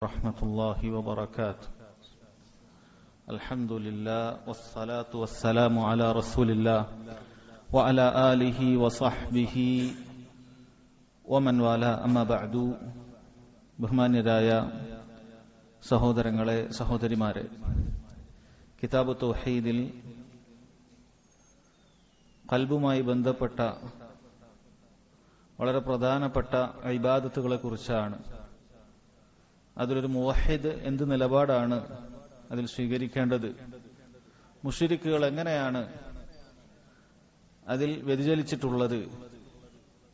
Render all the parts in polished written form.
ورحمة الله وبركاته. الحمد لله والصلاة والسلام على رسول الله وعلى آله وصحبه ومن والاه. أما بعد. ബഹുമാന്യരായ സഹോദരങ്ങളെ, സഹോദരിമാരെ, കിതാബ് തൗഹീദിൽ ഖൽബുമായി ബന്ധപ്പെട്ട വളരെ പ്രധാനപ്പെട്ട ഇബാദത്തുകളെ കുറിച്ചാണ്. അതിലൊരു മുവഹിദ് എന്ത് നിലപാടാണ് അതിൽ സ്വീകരിക്കേണ്ടത്, മുശ്രിക്കുകൾ എങ്ങനെയാണ് അതിൽ വ്യതിചലിച്ചിട്ടുള്ളത്,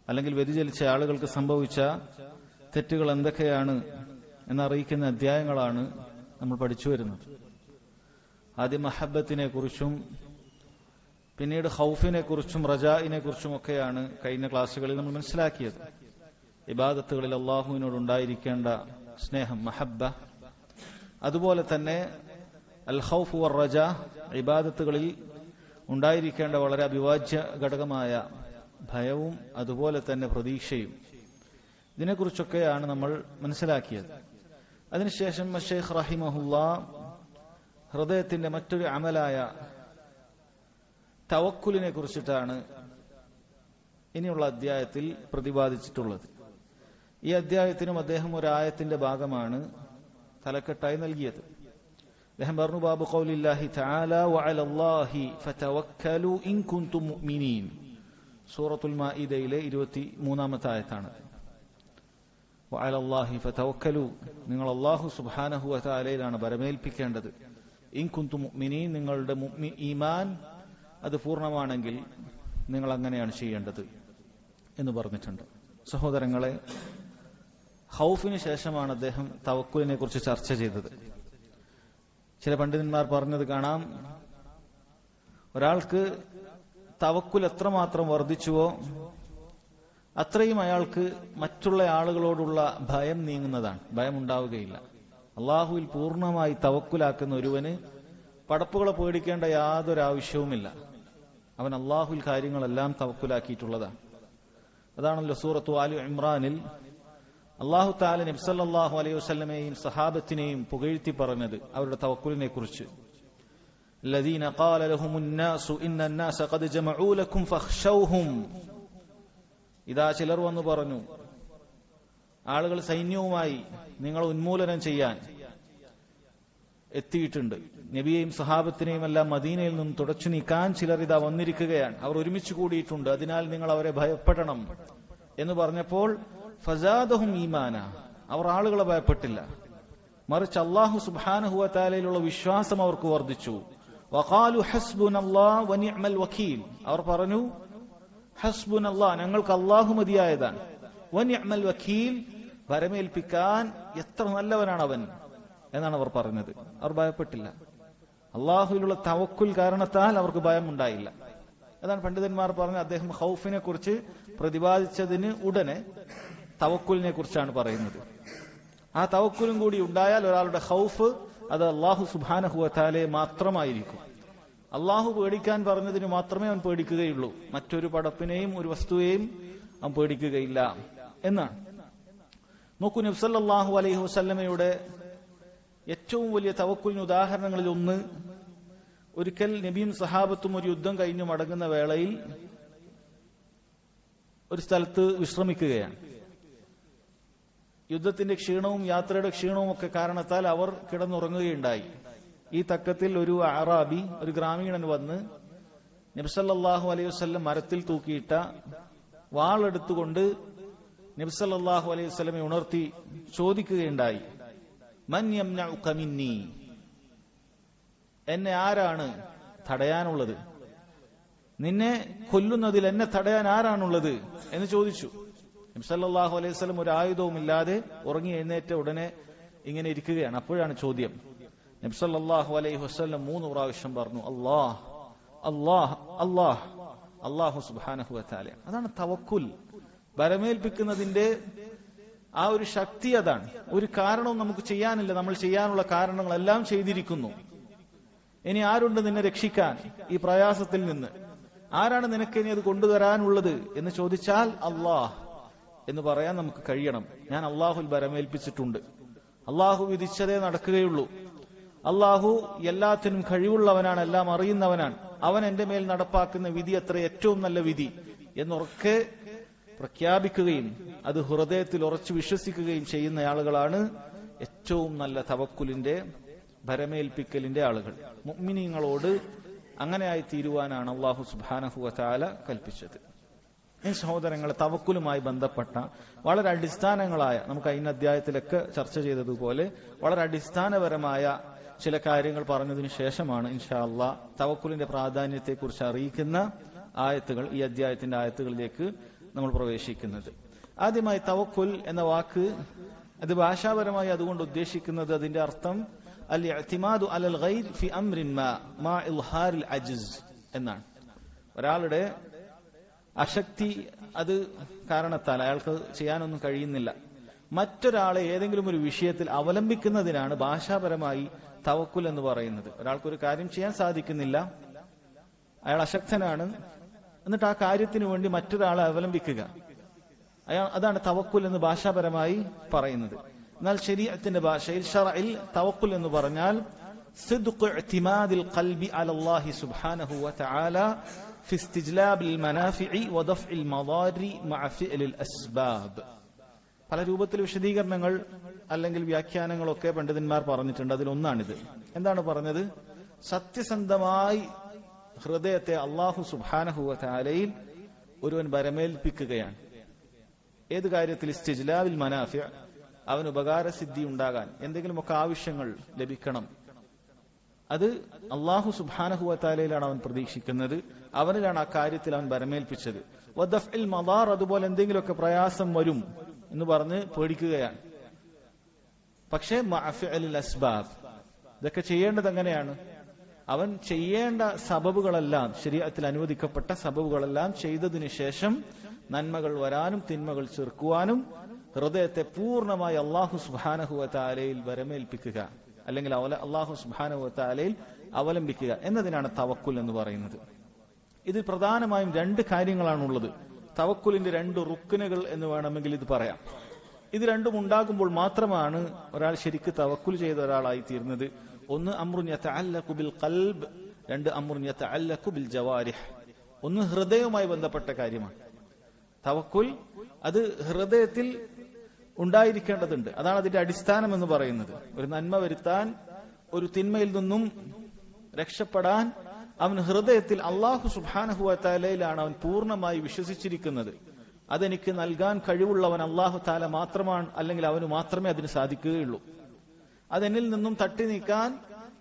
അല്ലെങ്കിൽ വ്യതിചലിച്ച ആളുകൾക്ക് സംഭവിച്ച തെറ്റുകൾ എന്തൊക്കെയാണ് എന്നറിയിക്കുന്ന അധ്യായങ്ങളാണ് നമ്മൾ പഠിച്ചു വരുന്നത്. ആദ്യം മഹബ്ബത്തിനെ കുറിച്ചും പിന്നീട് ഖൗഫിനെ കുറിച്ചും റജാഇനെ കുറിച്ചും ഒക്കെയാണ് കഴിഞ്ഞ ക്ലാസ്സുകളിൽ നമ്മൾ മനസ്സിലാക്കിയത്. ഇബാദത്തുകളിൽ അള്ളാഹുവിനോട് ഉണ്ടായിരിക്കേണ്ട സ്നേഹം, മഹബ്ബ, അതുപോലെ തന്നെ അൽ ഖൗഫ് വർ റജ, ഇബാദത്തുകളിൽ ഉണ്ടായിരിക്കേണ്ട വളരെ അവിഭാജ്യ ഘടകമായ ഭയവും അതുപോലെ തന്നെ പ്രതീക്ഷയും, ഇതിനെക്കുറിച്ചൊക്കെയാണ് നമ്മൾ മനസ്സിലാക്കിയത്. അതിനുശേഷം ശൈഖ് റഹിമഹുല്ലാ ഹൃദയത്തിന്റെ മറ്റൊരു അമലായ തവക്കുലിനെ കുറിച്ചിട്ടാണ് ഇനിയുള്ള അധ്യായത്തിൽ പ്രതിപാദിച്ചിട്ടുള്ളത്. ഈ അധ്യായത്തിനും അദ്ദേഹം ഒരു ആയത്തിന്റെ ഭാഗമാണ് തലക്കെട്ടായി നൽകിയത്. അദ്ദേഹം പറഞ്ഞു, ബാബു ഖൗലില്ലാഹി തആല വഅലല്ലാഹി ഫതവക്കലു ഇൻ കുൻതും മുഅ്മിനീൻ. സൂറത്തുൽ മാഇദയിലെ 23-ാമത്തെ ആയത്താണ്. വഅലല്ലാഹി ഫതവക്കലു, നിങ്ങൾ അല്ലാഹു സുബ്ഹാനഹു വ തആലയിലാണ് ബരമേൽപ്പിക്കേണ്ടത്. ഇൻ കുൻതും മുഅ്മിനീൻ, നിങ്ങളുടെ ഈമാൻ അത് പൂർണ്ണമാണെങ്കിൽ നിങ്ങൾ അങ്ങനെയാണ് ചെയ്യേണ്ടത് എന്ന് പറഞ്ഞിട്ടുണ്ട്. സഹോദരങ്ങളെ, ഖൗഫിന് ശേഷമാണ് അദ്ദേഹം തവക്കുലിനെ കുറിച്ച് ചർച്ച ചെയ്തത്. ചില പണ്ഡിതന്മാർ പറഞ്ഞത് കാണാം, ഒരാൾക്ക് തവക്കുൽ എത്രമാത്രം വർദ്ധിച്ചുവോ അത്രയും അയാൾക്ക് മറ്റുള്ള ആളുകളോടുള്ള ഭയം നീങ്ങുന്നതാണ്, ഭയം ഉണ്ടാവുകയില്ല. അള്ളാഹുവിൽ പൂർണ്ണമായി തവക്കുലാക്കുന്ന ഒരുവന് പടപ്പുകളെ പേടിക്കേണ്ട യാതൊരു ആവശ്യവുമില്ല. അവൻ അള്ളാഹുവിൽ കാര്യങ്ങളെല്ലാം തവക്കുലാക്കിയിട്ടുള്ളതാണ്. അതാണല്ലോ സൂറത്തു ആലി ഇമ്രാനിൽ അല്ലാഹു തആല നബി സല്ലല്ലാഹു അലൈഹി വസല്ലമയെയും സഹാബത്തിനെയും പുകഴ്ത്തി പറഞ്ഞത് അവരുടെ തവക്കുലിനെ കുറിച്ച്. الذين قال لهم الناس ان الناس قد جمعوا لكم فاخشوهم. ഇതാ ചിലർ വന്നു പറഞ്ഞു, ആളുകൾ സൈന്യവുമായി നിങ്ങൾ ഉന്മൂലനം ചെയ്യാൻ എത്തിയിട്ടുണ്ട്. നബിയെയും സഹാബത്തിനെയും എല്ലാം മദീനയിൽ നിന്നും തുടച്ചു നീക്കാൻ ചിലർ ഇതാ വന്നിരിക്കുകയാണ്, അവർ ഒരുമിച്ച് കൂടിയിട്ടുണ്ട്, അതിനാൽ നിങ്ങൾ അവരെ ഭയപ്പെടണം എന്ന് പറഞ്ഞപ്പോൾ ഫസാദഹും ഈമാന, അവർ ആളുകളെ ഭയപ്പെട്ടില്ല, മറിച്ച് അല്ലാഹു സുബ്ഹാനഹു വ തആലയിലുള്ള വിശ്വാസം അവർക്ക് വർദ്ധിച്ചു. വഖാലു ഹസ്ബുനല്ലാഹു വ നിഅമൽ വകീൽ, അവർ പറഞ്ഞു ഹസ്ബുനല്ലാഹ്, ഞങ്ങൾക്ക് അല്ലാഹു മതിയായതാണ്, വ നിഅമൽ വകീൽ, ഭരമേൽപ്പിക്കാൻ എത്ര നല്ലവനാണ് അവൻ എന്നാണ് അവർ പറഞ്ഞത്. അവർ ഭയപ്പെട്ടില്ല. അള്ളാഹുവിലുള്ള തവക്കുൽ കാരണത്താൽ അവർക്ക് ഭയമുണ്ടായില്ല. അതാണ് പണ്ഡിതന്മാർ പറഞ്ഞത്. അദ്ദേഹം ഖൗഫിനെ കുറിച്ച് പ്രതിപാദിച്ചതിന് ഉടനെ തവക്കുലിനെ കുറിച്ചാണ് പറയുന്നത്. ആ തവക്കുലും കൂടി ഉണ്ടായാൽ ഒരാളുടെ ഖൗഫ് അത് അല്ലാഹു സുബ്ഹാനഹു വ തആലയെ മാത്രമായിരിക്കും. അള്ളാഹു പേടിക്കാൻ പറഞ്ഞതിന് മാത്രമേ അവൻ പേടിക്കുകയുള്ളൂ, മറ്റൊരു പടപ്പിനെയും ഒരു വസ്തുവേയും അവൻ പേടിക്കുകയില്ല എന്നാണ്. നോക്കൂ, നബി സല്ലല്ലാഹു അലൈഹി വസല്ലമയുടെ ഏറ്റവും വലിയ തവക്കുലിന് ഉദാഹരണങ്ങളിൽ ഒന്ന്, ഒരിക്കൽ നബിയും സഹാബത്തും ഒരു യുദ്ധം കഴിഞ്ഞു മടങ്ങുന്ന വേളയിൽ ഒരു സ്ഥലത്ത് വിശ്രമിക്കുകയാണ്. യുദ്ധത്തിന്റെ ക്ഷീണവും യാത്രയുടെ ക്ഷീണവും ഒക്കെ കാരണത്താൽ അവർ കിടന്നുറങ്ങുകയുണ്ടായി. ഈ തക്കത്തിൽ ഒരു അറാബി, ഒരു ഗ്രാമീണൻ വന്ന് നബി സല്ലല്ലാഹു അലൈഹി വസല്ലം മരത്തിൽ തൂക്കിയിട്ട വാളെടുത്തുകൊണ്ട് നബി സല്ലല്ലാഹു അലൈഹി വസല്ലമയെ ഉണർത്തി ചോദിക്കുകയുണ്ടായി, മൻ യംനഉക മിന്നി, എന്നെ ആരാണ് തടയാനുള്ളത്, നിന്നെ കൊല്ലുന്നതിൽ എന്നെ തടയാൻ ആരാണുള്ളത് എന്ന് ചോദിച്ചു. നബി സല്ലല്ലാഹു അലൈഹി വസല്ലം ഒരു ആയുധവുമില്ലാതെ ഉറങ്ങി എഴുന്നേറ്റ ഉടനെ ഇങ്ങനെ ഇരിക്കുകയാണ്. അപ്പോഴാണ് ചോദ്യം. നബി സല്ലല്ലാഹു അലൈഹി വസല്ലം 3 പ്രാവശ്യം പറഞ്ഞു, അല്ലാഹ് അല്ലാഹ് അല്ലാഹ്, അല്ലാഹു സുബ്ഹാനഹു വ തആല. അതാണ് തവക്കുൽ. ഭരമേൽപ്പിക്കുന്നതിന്റെ ആ ഒരു ശക്തി അതാണ്. ഒരു കാരണവും നമുക്ക് ചെയ്യാനില്ല, നമ്മൾ ചെയ്യാനുള്ള കാരണങ്ങളെല്ലാം ചെയ്തിരിക്കുന്നു. ഇനി ആരുണ്ട് നിന്നെ രക്ഷിക്കാൻ ഈ പ്രയാസത്തിൽ നിന്ന്? ആരാണ് നിനക്ക് ഇനി അത് കൊണ്ടുവരാനുള്ളത് എന്ന് ചോദിച്ചാൽ അല്ലാഹ് എന്ന് പറയാൻ നമുക്ക് കഴിയണം. ഞാൻ അള്ളാഹുൽ ബരമേൽപ്പിച്ചിട്ടുണ്ട്, അള്ളാഹു വിധിച്ചതേ നടക്കുകയുള്ളൂ. അള്ളാഹു എല്ലാത്തിനും കഴിവുള്ളവനാണ്, എല്ലാം അറിയുന്നവനാണ്. അവൻ എന്റെ മേൽ നടപ്പാക്കുന്ന വിധി അത്ര ഏറ്റവും നല്ല വിധി എന്നുറക്കെ പ്രഖ്യാപിക്കുകയും അത് ഹൃദയത്തിൽ ഉറച്ചു വിശ്വസിക്കുകയും ചെയ്യുന്ന ആളുകളാണ് ഏറ്റവും നല്ല തവക്കുലിന്റെ ഭരമേൽപ്പിക്കലിന്റെ ആളുകൾ. മുഅ്മിനീങ്ങളോട് അങ്ങനെയായി തീരുവാനാണ് അല്ലാഹു സുബ്ഹാനഹു വ തആല കൽപ്പിച്ചത്. ഈ സഹോദരങ്ങളെ, തവക്കുലുമായി ബന്ധപ്പെട്ട വളരെ അടിസ്ഥാനങ്ങളായ, നമുക്ക് കഴിഞ്ഞ അധ്യായത്തിലൊക്കെ ചർച്ച ചെയ്തതുപോലെ വളരെ അടിസ്ഥാനപരമായ ചില കാര്യങ്ങൾ പറഞ്ഞതിനു ശേഷമാണ് ഇൻഷാ അല്ലാഹ് തവക്കുലിന്റെ പ്രാധാന്യത്തെക്കുറിച്ച് അറിയിക്കുന്ന ആയത്തുകൾ, ഈ അധ്യായത്തിന്റെ ആയത്തുകളിലേക്ക് നമ്മൾ പ്രവേശിക്കുന്നത്. ആദ്യമായി തവക്കുൽ എന്ന വാക്ക് അത് ഭാഷാപരമായി അതുകൊണ്ട് ഉദ്ദേശിക്കുന്നത്, അതിന്റെ അർത്ഥം അൽ-ഇഅ്തിമാദു അലൽ ഗൈർ ഫി അംരിൻ മാ ഇൽഹാരിൽ അജ്സ് എന്നാണ്. ഒരാളുടെ അശക്തി അത് കാരണത്താൽ അയാൾക്ക് ചെയ്യാനൊന്നും കഴിയുന്നില്ല, മറ്റൊരാളെ ഏതെങ്കിലും ഒരു വിഷയത്തിൽ അവലംബിക്കുന്നതിനാണ് ഭാഷാപരമായി തവക്കുൽ എന്ന് പറയുന്നത്. ഒരാൾക്കൊരു കാര്യം ചെയ്യാൻ സാധിക്കുന്നില്ല, അയാൾ അശക്തനാണ്, എന്നിട്ട് ആ കാര്യത്തിന് വേണ്ടി മറ്റൊരാളെ അവലംബിക്കുക, അതാണ് തവക്കുൽ എന്ന് ഭാഷാപരമായി പറയുന്നത്. എന്നാൽ ശരീഅത്തിന്റെ ഭാഷയിൽ, ശർഇൽ, തവക്കുൽ എന്ന് പറഞ്ഞാൽ സിദ്ഖു ഇഅ്തിമാദിൽ ഖൽബി അലല്ലാഹി സുബ്ഹാനഹു വ തആല ഫി ഇസ്തിജ്ലാബിൽ മനാഫിഇ വ ദഫ്ഇൽ മദാരി മഅ ഫിഅലിൽ അസ്ബാബ്. പല രൂപത്തിൽ വിശദീകരണങ്ങൾ അല്ലെങ്കിൽ വ്യാഖ്യാനങ്ങളൊക്കെ പണ്ഡിതന്മാർ പറഞ്ഞിട്ടുണ്ട്. അതിലൊന്നാണിത്. എന്താണ് പറഞ്ഞത്? സത്യസന്ധമായി ഹൃദയത്തെ അല്ലാഹു സുബ്ഹാനഹു വ തആലയിൽ ഒരുവൻ ബരമേൽപ്പിക്കുകയാണ്. ഏത് കാര്യത്തിൽ? ഇസ്തിജ്ലാബിൽ മനാഫി, അവന് ഉപകാരസിദ്ധി ഉണ്ടാകാൻ, എന്തെങ്കിലുമൊക്കെ ആവശ്യങ്ങൾ ലഭിക്കണം, അത് അല്ലാഹു സുബ്ഹാനഹു വ തആലയിലാണ് അവൻ പ്രതീക്ഷിക്കുന്നത്, അവനിലാണ് ആ കാര്യത്തിൽ അവൻ ബരമേൽപ്പിച്ചത്. വദഫ്ഇൽ മദാർ, അതുപോലെ എന്തെങ്കിലുമൊക്കെ പ്രയാസം വരും എന്ന് പറഞ്ഞ് പേടിക്കുകയാണ്. പക്ഷേ മഅ ഫിഅലിൽ അസ്ബാബ്, ഇതൊക്കെ ചെയ്യേണ്ടത് എങ്ങനെയാണ്? അവൻ ചെയ്യേണ്ട സബബുകളെല്ലാം, ശരീഅത്തിൽ അനുവദിക്കപ്പെട്ട സബബുകളെല്ലാം ചെയ്തതിനു ശേഷം നന്മകൾ വരാനും തിന്മകൾ ചെറുക്കുവാനും ഹൃദയത്തെ പൂർണ്ണമായി അല്ലാഹു സുബ്ഹാനഹു വ തആലയിൽ ബരമേൽപ്പിക്കുക, അല്ലെങ്കിൽ അല്ലാഹു സുബ്ഹാനഹു വ തആലയിൽ അവലംബിക്കുക എന്നതിനാണ് തവക്കുൽ എന്ന് പറയുന്നത്. ഇതിൽ പ്രധാനമായും രണ്ട് കാര്യങ്ങളാണുള്ളത്. തവക്കുലിന്റെ രണ്ട് റുക്നുകൾ എന്ന് വേണമെങ്കിൽ ഇത് പറയാം. ഇത് രണ്ടും ഉണ്ടാകുമ്പോൾ മാത്രമാണ് ഒരാൾ ശരിക്ക് തവക്കുൽ ചെയ്ത ഒരാളായി തീർന്നത്. ഒന്ന് അംറുൻ യതഅല്ലഖു ബിൽ ഖൽബ്, രണ്ട് അംറുൻ യതഅല്ലഖു ബിൽ ജവാരിഹ്. ഒന്ന് ഹൃദയവുമായി ബന്ധപ്പെട്ട കാര്യമാണ്. തവക്കുൽ അത് ഹൃദയത്തിൽ ഉണ്ടായിരിക്കേണ്ടതുണ്ട്. അതാണ് അതിന്റെ അടിസ്ഥാനം എന്ന് പറയുന്നത്. ഒരു നന്മ വരുത്താൻ, ഒരു തിന്മയിൽ നിന്നും രക്ഷപ്പെടാൻ അവൻ ഹൃദയത്തിൽ അല്ലാഹു സുബ്ഹാനഹു വ തആലയിലാണ് അവൻ പൂർണ്ണമായി വിശ്വസിച്ചിരിക്കുന്നത്. അതെനിക്ക് നൽകാൻ കഴിവുള്ളവൻ അല്ലാഹു തആല മാത്രമാണ്, അല്ലെങ്കിൽ അവന് മാത്രമേ അതിന് സാധിക്കുകയുള്ളൂ. അതെന്നിൽ നിന്നും തട്ടി നീക്കാൻ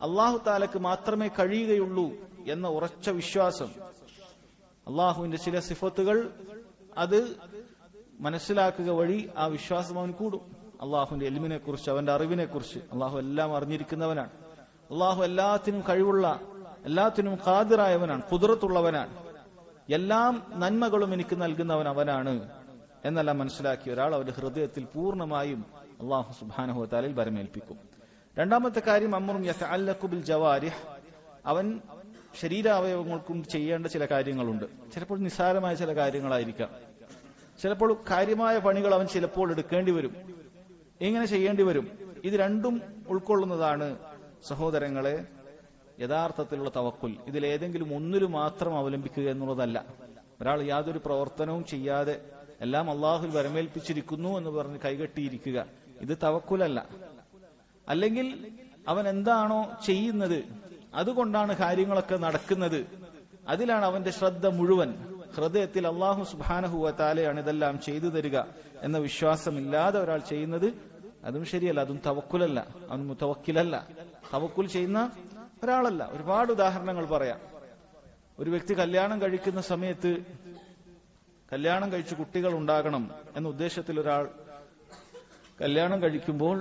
അല്ലാഹു തആലക്ക് മാത്രമേ കഴിയുകയുള്ളൂ എന്ന ഉറച്ച വിശ്വാസം. അല്ലാഹുവിന്റെ ചില സിഫത്തുകൾ അത് മനസ്സിലാക്കുക വഴി ആ വിശ്വാസം അവൻ കൂടും. അള്ളാഹുവിന്റെ എൽമിനെ കുറിച്ച്, അവന്റെ അറിവിനെ കുറിച്ച് അള്ളാഹു എല്ലാം അറിഞ്ഞിരിക്കുന്നവനാണ്. അള്ളാഹു എല്ലാത്തിനും കഴിവുള്ള, എല്ലാത്തിനും ഖാദിറായവനാണ്, ഖുദ്റത്തുള്ളവനാണ്. എല്ലാം നന്മകളും എനിക്ക് നൽകുന്നവൻ അവനാണ് എന്നെല്ലാം മനസ്സിലാക്കിയ ഒരാൾ അവന്റെ ഹൃദയത്തിൽ പൂർണ്ണമായും അള്ളാഹു സുബ്ഹാനഹു വ തആലയിൽ ബരമേൽപ്പിക്കും. രണ്ടാമത്തെ കാര്യം അംറുൻ യതഅല്ലഖു ബിൽ ജവാരിഹ്, അവൻ ശരീരാവയവങ്ങൾക്കും ചെയ്യേണ്ട ചില കാര്യങ്ങളുണ്ട്. ചിലപ്പോൾ നിസ്സാരമായ ചില കാര്യങ്ങളായിരിക്കാം, ചിലപ്പോൾ കാര്യമായ പണികൾ അവൻ ചിലപ്പോൾ എടുക്കേണ്ടി വരും, ഇങ്ങനെ ചെയ്യേണ്ടി വരും. ഇത് രണ്ടും ഉൾക്കൊള്ളുന്നതാണ് സഹോദരങ്ങളെ യഥാർത്ഥത്തിലുള്ള തവക്കുൽ. ഇതിലേതെങ്കിലും ഒന്നിലും മാത്രം അവലംബിക്കുക എന്നുള്ളതല്ല. ഒരാൾ യാതൊരു പ്രവർത്തനവും ചെയ്യാതെ എല്ലാം അള്ളാഹുൽ വരമേൽപ്പിച്ചിരിക്കുന്നു എന്ന് പറഞ്ഞ് കൈകെട്ടിയിരിക്കുക, ഇത് തവക്കുലല്ല. അല്ലെങ്കിൽ അവൻ എന്താണോ ചെയ്യുന്നത് അതുകൊണ്ടാണ് കാര്യങ്ങളൊക്കെ നടക്കുന്നത്, അതിലാണ് അവന്റെ ശ്രദ്ധ മുഴുവൻ. ഹൃദയത്തിൽ അല്ലാഹു സുബ്ഹാനഹു വ തആലയാണ് ഇതെല്ലാം ചെയ്തു തരിക എന്ന വിശ്വാസമില്ലാതെ ഒരാൾ ചെയ്യുന്നത് അതും ശരിയല്ല, അതും തവക്കുലല്ല, അവൻ മുതവക്കിലല്ല, തവക്കുൽ ചെയ്യുന്ന ഒരാളല്ല. ഒരുപാട് ഉദാഹരണങ്ങൾ പറയാം. ഒരു വ്യക്തി കല്യാണം കഴിക്കുന്ന സമയത്ത് കല്യാണം കഴിച്ച് കുട്ടികൾ ഉണ്ടാകണം എന്ന ഉദ്ദേശത്തിൽ ഒരാൾ കല്യാണം കഴിക്കുമ്പോൾ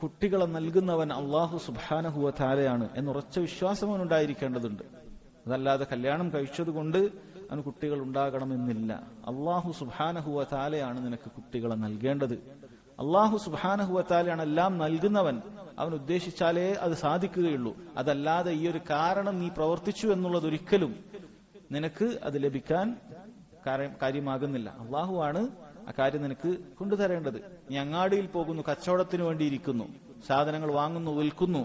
കുട്ടികളെ നൽകുന്നവൻ അല്ലാഹു സുബ്ഹാനഹു വ തആലയാണ് എന്നുറച്ച വിശ്വാസം അവനുണ്ടായിരിക്കേണ്ടതുണ്ട്. അതല്ലാതെ കല്യാണം കഴിച്ചതുകൊണ്ട് അവന് കുട്ടികൾ ഉണ്ടാകണമെന്നില്ല. അല്ലാഹു സുബ്ഹാനഹു വ തആലയാണ് നിനക്ക് കുട്ടികളെ നൽകേണ്ടത്. അല്ലാഹു സുബ്ഹാനഹു വ തആലയാണ് എല്ലാം നൽകുന്നവൻ. അവൻ ഉദ്ദേശിച്ചാലേ അത് സാധിക്കുകയുള്ളൂ. അതല്ലാതെ ഈ ഒരു കാരണം നീ പ്രവർത്തിച്ചു എന്നുള്ളത് ഒരിക്കലും നിനക്ക് അത് ലഭിക്കാൻ കാര്യമാകുന്നില്ല. അള്ളാഹുവാണ് ആ കാര്യം നിനക്ക് കൊണ്ടുതരേണ്ടത്. നീ അങ്ങാടിയിൽ പോകുന്നു, കച്ചവടത്തിന് വേണ്ടിയിരിക്കുന്നു, സാധനങ്ങൾ വാങ്ങുന്നു, വിൽക്കുന്നു.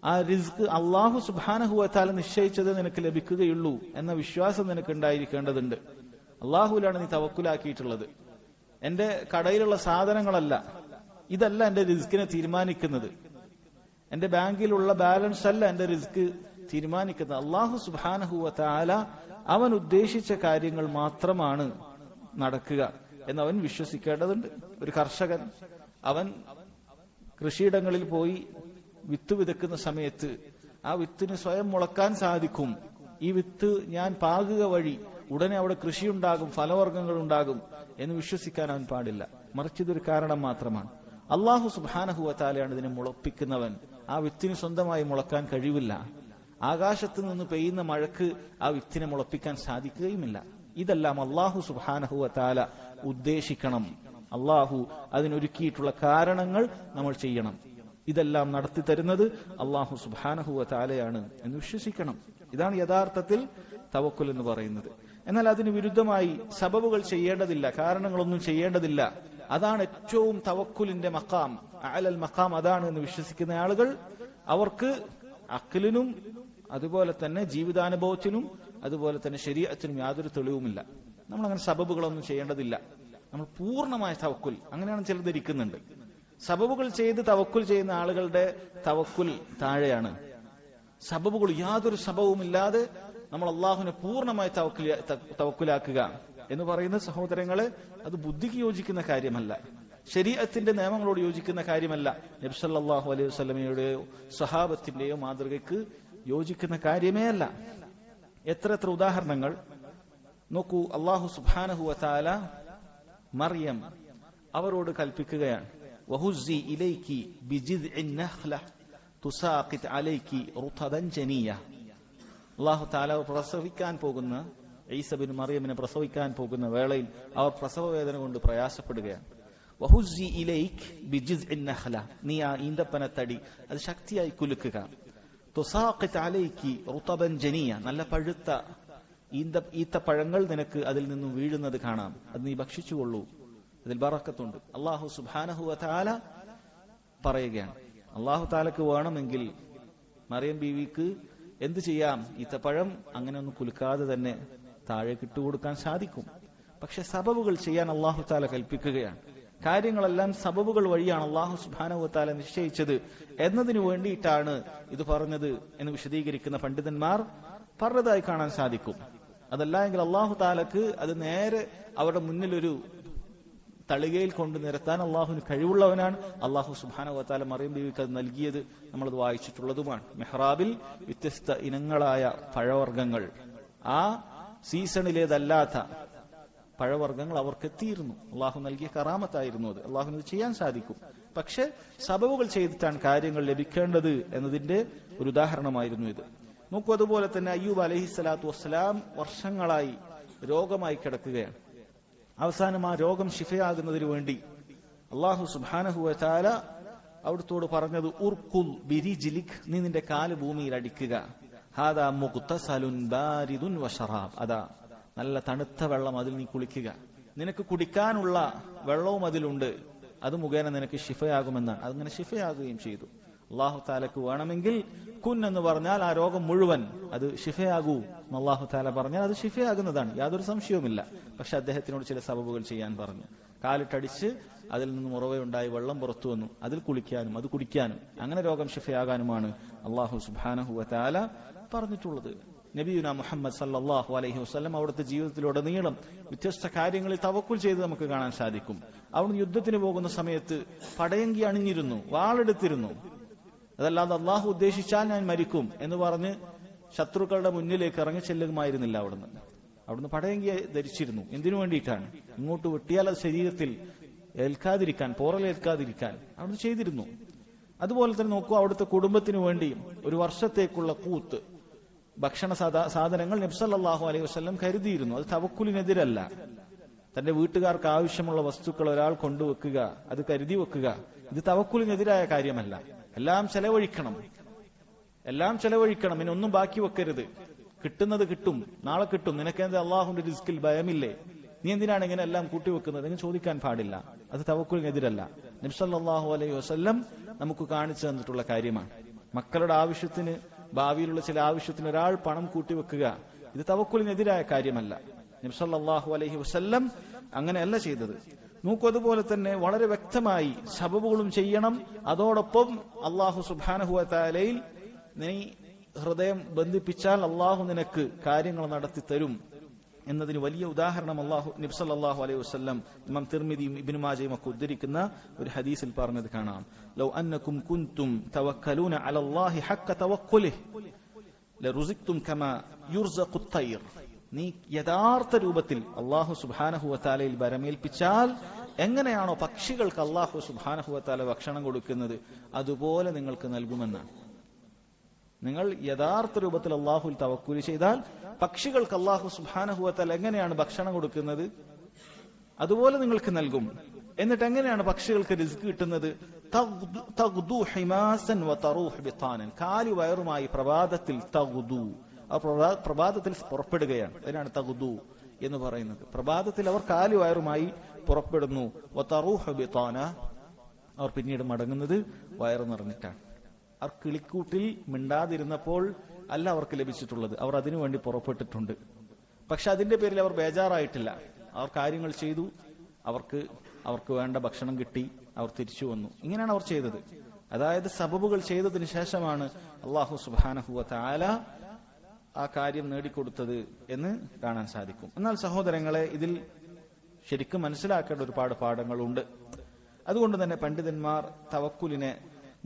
ആ റിസ്ക് അള്ളാഹു സുബ്ഹാനഹു വ തആല നിശ്ചയിച്ചത് നിനക്ക് ലഭിക്കുകയുള്ളൂ എന്ന വിശ്വാസം നിനക്ക് ഉണ്ടായിരിക്കേണ്ടതുണ്ട്. അള്ളാഹുവിലാണ് നീ തവക്കുലാക്കിയിട്ടുള്ളത്. എന്റെ കടയിലുള്ള സാധനങ്ങളല്ല, ഇതല്ല എന്റെ റിസ്കിനെ തീരുമാനിക്കുന്നത്. എന്റെ ബാങ്കിലുള്ള ബാലൻസ് അല്ല എന്റെ റിസ്ക് തീരുമാനിക്കുന്നത്. അള്ളാഹു സുബ്ഹാനഹു വ തആല അവൻ ഉദ്ദേശിച്ച കാര്യങ്ങൾ മാത്രമാണ് നടക്കുക എന്നവൻ വിശ്വസിക്കേണ്ടതുണ്ട്. ഒരു കർഷകൻ അവൻ കൃഷിയിടങ്ങളിൽ പോയി വിത്ത് വിതക്കുന്ന സമയത്ത് ആ വിത്തിന് സ്വയം മുളക്കാൻ സാധിക്കും. ഈ വിത്ത് ഞാൻ പാകുക വഴി ഉടനെ അവിടെ കൃഷിയുണ്ടാകും, ഫലവർഗ്ഗങ്ങൾ ഉണ്ടാകും എന്ന് വിശ്വസിക്കാൻ അവൻ പാടില്ല. മറിച്ച് ഇതൊരു കാരണം മാത്രമാണ്. അള്ളാഹു സുബ്ഹാനഹു വ തആലയാണ് ഇതിനെ മുളപ്പിക്കുന്നവൻ. ആ വിത്തിന് സ്വന്തമായി മുളക്കാൻ കഴിവില്ല. ആകാശത്ത് നിന്ന് പെയ്യുന്ന മഴക്ക് ആ വിത്തിനെ മുളപ്പിക്കാൻ സാധിക്കുകയുമില്ല. ഇതെല്ലാം അള്ളാഹു സുബ്ഹാനഹു വ തആല ഉദ്ദേശിക്കണം. അള്ളാഹു അതിനൊരുക്കിയിട്ടുള്ള കാരണങ്ങൾ നമ്മൾ ചെയ്യണം. ഇതെല്ലാം നടത്തി തരുന്നത് അള്ളാഹു സുബ്ഹാനഹു വ തആലയാണ് എന്ന് വിശ്വസിക്കണം. ഇതാണ് യഥാർത്ഥത്തിൽ തവക്കുൽ എന്ന് പറയുന്നത്. എന്നാൽ അതിന് വിരുദ്ധമായി സബബുകൾ ചെയ്യേണ്ടതില്ല, കാരണങ്ങളൊന്നും ചെയ്യേണ്ടതില്ല. അതാണ് ഏറ്റവും തവക്കുലിന്റെ മഖാം, അഅലൽ മഖാം അതാണ് എന്ന് വിശ്വസിക്കുന്ന ആളുകൾ. അവർക്ക് അഖ്ലിനും അതുപോലെ തന്നെ ജീവിതാനുഭവത്തിനും അതുപോലെ തന്നെ ശരീഅത്തിനും യാതൊരു തെളിവുമില്ല. നമ്മളങ്ങനെ സബബുകളൊന്നും ചെയ്യേണ്ടതില്ല. നമ്മൾ പൂർണ്ണമായ തവക്കുൽ, അങ്ങനെയാണ് ചിലർ ധരിക്കുന്നുണ്ട്. സബബുകൾ ചെയ്ത് തവക്കുൽ ചെയ്യുന്ന ആളുകളുടെ തവക്കുൽ താഴെയാണ്. സബബുകൾ യാതൊരു സബവുമില്ലാതെ നമ്മൾ അള്ളാഹുവിനെ പൂർണ്ണമായി തവക്കുലാക്കുക എന്ന് പറയുന്ന സഹോദരങ്ങളെ, അത് ബുദ്ധിക്ക് യോജിക്കുന്ന കാര്യമല്ല, ശരീഅത്തിന്റെ നിയമങ്ങളോട് യോജിക്കുന്ന കാര്യമല്ല, നബി സല്ലല്ലാഹു അലൈഹി വസല്ലമയുടെയോ സ്വഹാബത്തിന്റെയോ മാതൃകയ്ക്ക് യോജിക്കുന്ന കാര്യമേ അല്ല. എത്ര ഉദാഹരണങ്ങൾ നോക്കൂ. അള്ളാഹു സുബ്ഹാനഹു വ തആല മറിയം അവരോട് കൽപ്പിക്കുകയാണ്, വഹുസ്സി ഇലൈകി ബിജിദ്ഇൻ നഖ്ല തുസാഖിത് അലൈകി റുതബൻ ജനിയ. അള്ളാഹു തആല പ്രസവിക്കാൻ പോകുന്ന ഈസ ബിൻ മറിയമിനെ പ്രസവിക്കാൻ പോകുന്ന വേളയിൽ അവർ പ്രസവ വേദന കൊണ്ട് പ്രയാസപ്പെടുകയാണ്. വഹുസ്സി ഇലൈക് ബിജിദ്ഇൻ നഖ്ല, നീ ആ ഈന്തപ്പനത്തടി അത് ശക്തിയായി കുലുക്കുക. തുസാഖിത് അലൈകി റുതബൻ ജനിയ, നല്ല പഴുത്ത ഈത്തപ്പഴങ്ങൾ നിനക്ക് അതിൽ നിന്നും വീഴുന്നത് കാണാം, അത് നീ ഭക്ഷിച്ചുകൊള്ളൂ, അതിൽ ബറക്കത്തുണ്ട്. അള്ളാഹു സുബ്ഹാനഹു വ തആല പറയുകയാണ്. അള്ളാഹു തആലക്ക് വേണമെങ്കിൽ മറിയം ബീവിക്ക് എന്ത് ചെയ്യാം? ഈത്തപ്പഴം അങ്ങനെ ഒന്നും കുലുക്കാതെ തന്നെ താഴെ ഇട്ടുകൊടുക്കാൻ സാധിക്കും. പക്ഷെ സബബുകൾ ചെയ്യാൻ അള്ളാഹു തആല കൽപ്പിക്കുകയാണ്. കാര്യങ്ങളെല്ലാം സബബുകൾ വഴിയാണ് അള്ളാഹു സുബ്ഹാനഹു വ തആല നിശ്ചയിച്ചത് എന്നതിനു വേണ്ടിയിട്ടാണ് ഇത് പറഞ്ഞത് എന്ന് വിശദീകരിക്കുന്ന പണ്ഡിതന്മാർ പറഞ്ഞതായി കാണാൻ സാധിക്കും. അതല്ല എങ്കിൽ അള്ളാഹു തആലക്ക് അത് നേരെ അവരുടെ മുന്നിലൊരു തളികയിൽ കൊണ്ട് നിരത്താൻ അള്ളാഹുവിന് കഴിവുള്ളവനാണ്. അള്ളാഹു സുബ്ഹാനഹു വ തആല മറിയം ബീവിക്ക് അത് നൽകിയത് നമ്മളത് വായിച്ചിട്ടുള്ളതുമാണ്. മെഹ്റാബിൽ വ്യത്യസ്ത ഇനങ്ങളായ പഴവർഗ്ഗങ്ങൾ, ആ സീസണിലേതല്ലാത്ത പഴവർഗ്ഗങ്ങൾ അവർക്ക് എത്തിയിരുന്നു. അള്ളാഹു നൽകിയ കറാമത്തായിരുന്നു അത്. അള്ളാഹുവിന് ഇത് ചെയ്യാൻ സാധിക്കും. പക്ഷെ സബബുകൾ ചെയ്തിട്ടാണ് കാര്യങ്ങൾ ലഭിക്കേണ്ടത് എന്നതിന്റെ ഒരു ഉദാഹരണമായിരുന്നു ഇത്. നോക്കൂ, അതുപോലെ തന്നെ അയ്യൂബ് അലൈഹിസ്സലാത്തു വസ്സലാം വർഷങ്ങളായി രോഗമായി കിടക്കുകയാണ്. അവസാനം ആ രോഗം ശിഫയാകുന്നതിന് വേണ്ടി അള്ളാഹു സുബ്ഹാനഹു വ തആല അവിടുത്തോട് പറഞ്ഞത്, ഉർകുൽ ബിരിജ്ലിക്, നീ നിന്റെ കാല് ഭൂമിയിൽ അടിക്കുക. ഹാദാ മുഗ്തസലുൻ ബാരിദുൻ വശറാബ്, അതാ നല്ല തണുത്ത വെള്ളം, അതിൽ നീ കുളിക്കുക. നിനക്ക് കുടിക്കാനുള്ള വെള്ളവും അതിലുണ്ട്, അത് മുഖേന നിനക്ക് ശിഫയാകുമെന്നാണ്. അതങ്ങനെ ശിഫയാകുകയും ചെയ്തു. അള്ളാഹു തആലക്ക് വേണമെങ്കിൽ കുൻ എന്ന് പറഞ്ഞാൽ ആ രോഗം മുഴുവൻ അത് ശിഫയാകൂ എന്ന് അള്ളാഹു തആല പറഞ്ഞാൽ അത് ശിഫയാകുന്നതാണ്, യാതൊരു സംശയവുമില്ല. പക്ഷെ അദ്ദേഹത്തിനോട് ചില സബബുകൾ ചെയ്യാൻ പറഞ്ഞു. കാലിട്ടടിച്ച് അതിൽ നിന്നും ഉറവയുണ്ടായി വെള്ളം പുറത്തു വന്നു, അതിൽ കുളിക്കാനും അത് കുടിക്കാനും അങ്ങനെ രോഗം ശിഫയാകാനുമാണ് അള്ളാഹു സുബ്ഹാനഹു വ തആല പറഞ്ഞിട്ടുള്ളത്. നബിയുന മുഹമ്മദ് സല്ലല്ലാഹു അലൈഹി വസല്ലം അവിടുത്തെ ജീവിതത്തിലുടനീളം വ്യത്യസ്ത കാര്യങ്ങളിൽ തവക്കുൽ ചെയ്ത് നമുക്ക് കാണാൻ സാധിക്കും. അവിടുന്ന് യുദ്ധത്തിന് പോകുന്ന സമയത്ത് പടയങ്കി അണിഞ്ഞിരുന്നു, വാളെടുത്തിരുന്നു. അതല്ലാതെ അള്ളാഹു ഉദ്ദേശിച്ചാൽ ഞാൻ മരിക്കും എന്ന് പറഞ്ഞ് ശത്രുക്കളുടെ മുന്നിലേക്ക് ഇറങ്ങി ചെല്ലുമായിരുന്നില്ല. അവിടുന്ന് പടയങ്കി ധരിച്ചിരുന്നു. എന്തിനു വേണ്ടിയിട്ടാണ്? ഇങ്ങോട്ട് വെട്ടിയാൽ അത് ശരീരത്തിൽ ഏൽക്കാതിരിക്കാൻ, പോറലേൽക്കാതിരിക്കാൻ അവിടുന്ന് ചെയ്തിരുന്നു. അതുപോലെ തന്നെ നോക്കൂ, അവിടുത്തെ കുടുംബത്തിനു വേണ്ടി ഒരു വർഷത്തേക്കുള്ള കൂത്ത് ഭക്ഷണ സാധനങ്ങൾ നബി സല്ലല്ലാഹു അലൈഹി വസല്ലം കരുതിയിരുന്നു. അത് തവക്കുലിനെതിരല്ല. തന്റെ വീട്ടുകാർക്ക് ആവശ്യമുള്ള വസ്തുക്കൾ ഒരാൾ കൊണ്ടുവെക്കുക, അത് കരുതി വെക്കുക, ഇത് തവക്കുലിനെതിരായ കാര്യമല്ല. എല്ലാം ചെലവഴിക്കണം, ഇനി ഒന്നും ബാക്കി വെക്കരുത്. കിട്ടുന്നത് കിട്ടും, നാളെ കിട്ടും, നിനക്കെന്ത് അള്ളാഹുവിന്റെ റിസ്കിൽ ഭയമില്ലേ നീ എന്തിനാണ് ഇങ്ങനെ എല്ലാം കൂട്ടിവെക്കുന്നത് എന്ന് ചോദിക്കാൻ പാടില്ല. അത് തവക്കുലിനെതിരല്ല. നബി സല്ലല്ലാഹു അലൈഹി വസല്ലം നമുക്ക് കാണിച്ചു തന്നിട്ടുള്ള കാര്യമാണ്. മക്കളുടെ ആവശ്യത്തിന്, ഭാവിയിലുള്ള ചില ആവശ്യത്തിന് ഒരാൾ പണം കൂട്ടിവെക്കുക, ഇത് തവക്കുലിനെതിരായ കാര്യമല്ല. നബി സല്ലല്ലാഹു അലൈഹി വസല്ലം അങ്ങനെയല്ല ചെയ്തത്. നോക്കൂ, അതുപോലെ തന്നെ വളരെ വ്യക്തമായി സബബുകളും ചെയ്യണം. അതോടൊപ്പം അല്ലാഹു സുബ്ഹാനഹു വ തആലയിൽ നീ ഹൃദയം ബന്ധിപ്പിച്ചാൽ അല്ലാഹു നിനക്ക് കാര്യങ്ങൾ നടത്തി തരും എന്നതിന് വലിയ ഉദാഹരണം നബി സല്ലല്ലാഹു അലൈഹി വസല്ലം ഇമാം തിർമിദിയും ഇബ്നു മാജയും ഒക്കെ ഉദ്ധരിക്കുന്ന ഒരു ഹദീസിൽ പറഞ്ഞത് കാണാം. ലൗ അന്നകും കുൻതും തവക്കലൂന അലല്ലാഹി ഹഖ്ക തവക്കുലിഹി ലറുസിഖ്തും കമാ യുർസഖു അത്തയ്ർ. നീ യഥാർത്ഥ രൂപത്തിൽ അല്ലാഹു സുബ്ഹാനഹു വ തആലയിൽ ഭരമേൽപ്പിച്ചാൽ എങ്ങനെയാണോ പക്ഷികൾക്ക് അല്ലാഹു സുബ്ഹാനഹു വ തആല ഭക്ഷണം കൊടുക്കുന്നത് അതുപോലെ നിങ്ങൾക്ക് നൽകുമെന്നാണ്. നിങ്ങൾ യഥാർത്ഥ രൂപത്തിൽ അല്ലാഹുവിൽ തവക്കുൽ ചെയ്താൽ പക്ഷികൾക്ക് അല്ലാഹു സുബ്ഹാനഹു വ തആല എങ്ങനെയാണ് ഭക്ഷണം കൊടുക്കുന്നത് അതുപോലെ നിങ്ങൾക്ക് നൽകും. എന്നിട്ട് എങ്ങനെയാണ് പക്ഷികൾക്ക് റിസ്ക് കിട്ടുന്നത്? തഗ്ദു ഹിമാസൻ വ തറൂഹ് ബിതാനൻ. കാലി വയറുമായി പ്രഭാതത്തിൽ തഗ്ദു, പ്രഭാതത്തിൽ പുറപ്പെടുകയാണ്. അതിനാണ് തഗ്ദു എന്ന് പറയുന്നത്. പ്രഭാതത്തിൽ അവർ കാലി വയറുമായി പുറപ്പെടുന്നു. വ തറൂഹ് ബിതാന, അവർ പിന്നീട് മടങ്ങുന്നത് വയറ് നിറഞ്ഞിട്ടാണ്. അവർ കിളിക്കൂട്ടിൽ മിണ്ടാതിരുന്നപ്പോൾ അല്ല അവർക്ക് ലഭിച്ചിട്ടുള്ളത്, അവർ അതിനുവേണ്ടി പുറപ്പെട്ടിട്ടുണ്ട്. പക്ഷെ അതിന്റെ പേരിൽ അവർ ബേജാറായിട്ടില്ല. അവർ കാര്യങ്ങൾ ചെയ്തു, അവർക്ക് വേണ്ട ഭക്ഷണം കിട്ടി, അവർ തിരിച്ചു വന്നു. ഇങ്ങനെയാണ് അവർ ചെയ്തത്. അതായത് സബബുകൾ ചെയ്തതിനു ശേഷമാണ് അല്ലാഹു സുബ്ഹാനഹു വ തആല ആ കാര്യം നേടിക്കൊടുത്തത് എന്ന് കാണാൻ സാധിക്കും. എന്നാൽ സഹോദരങ്ങളെ, ഇതിൽ ശരിക്കും മനസ്സിലാക്കേണ്ട ഒരുപാട് പാഠങ്ങളുണ്ട്. അതുകൊണ്ട് തന്നെ പണ്ഡിതന്മാർ തവക്കുലിനെ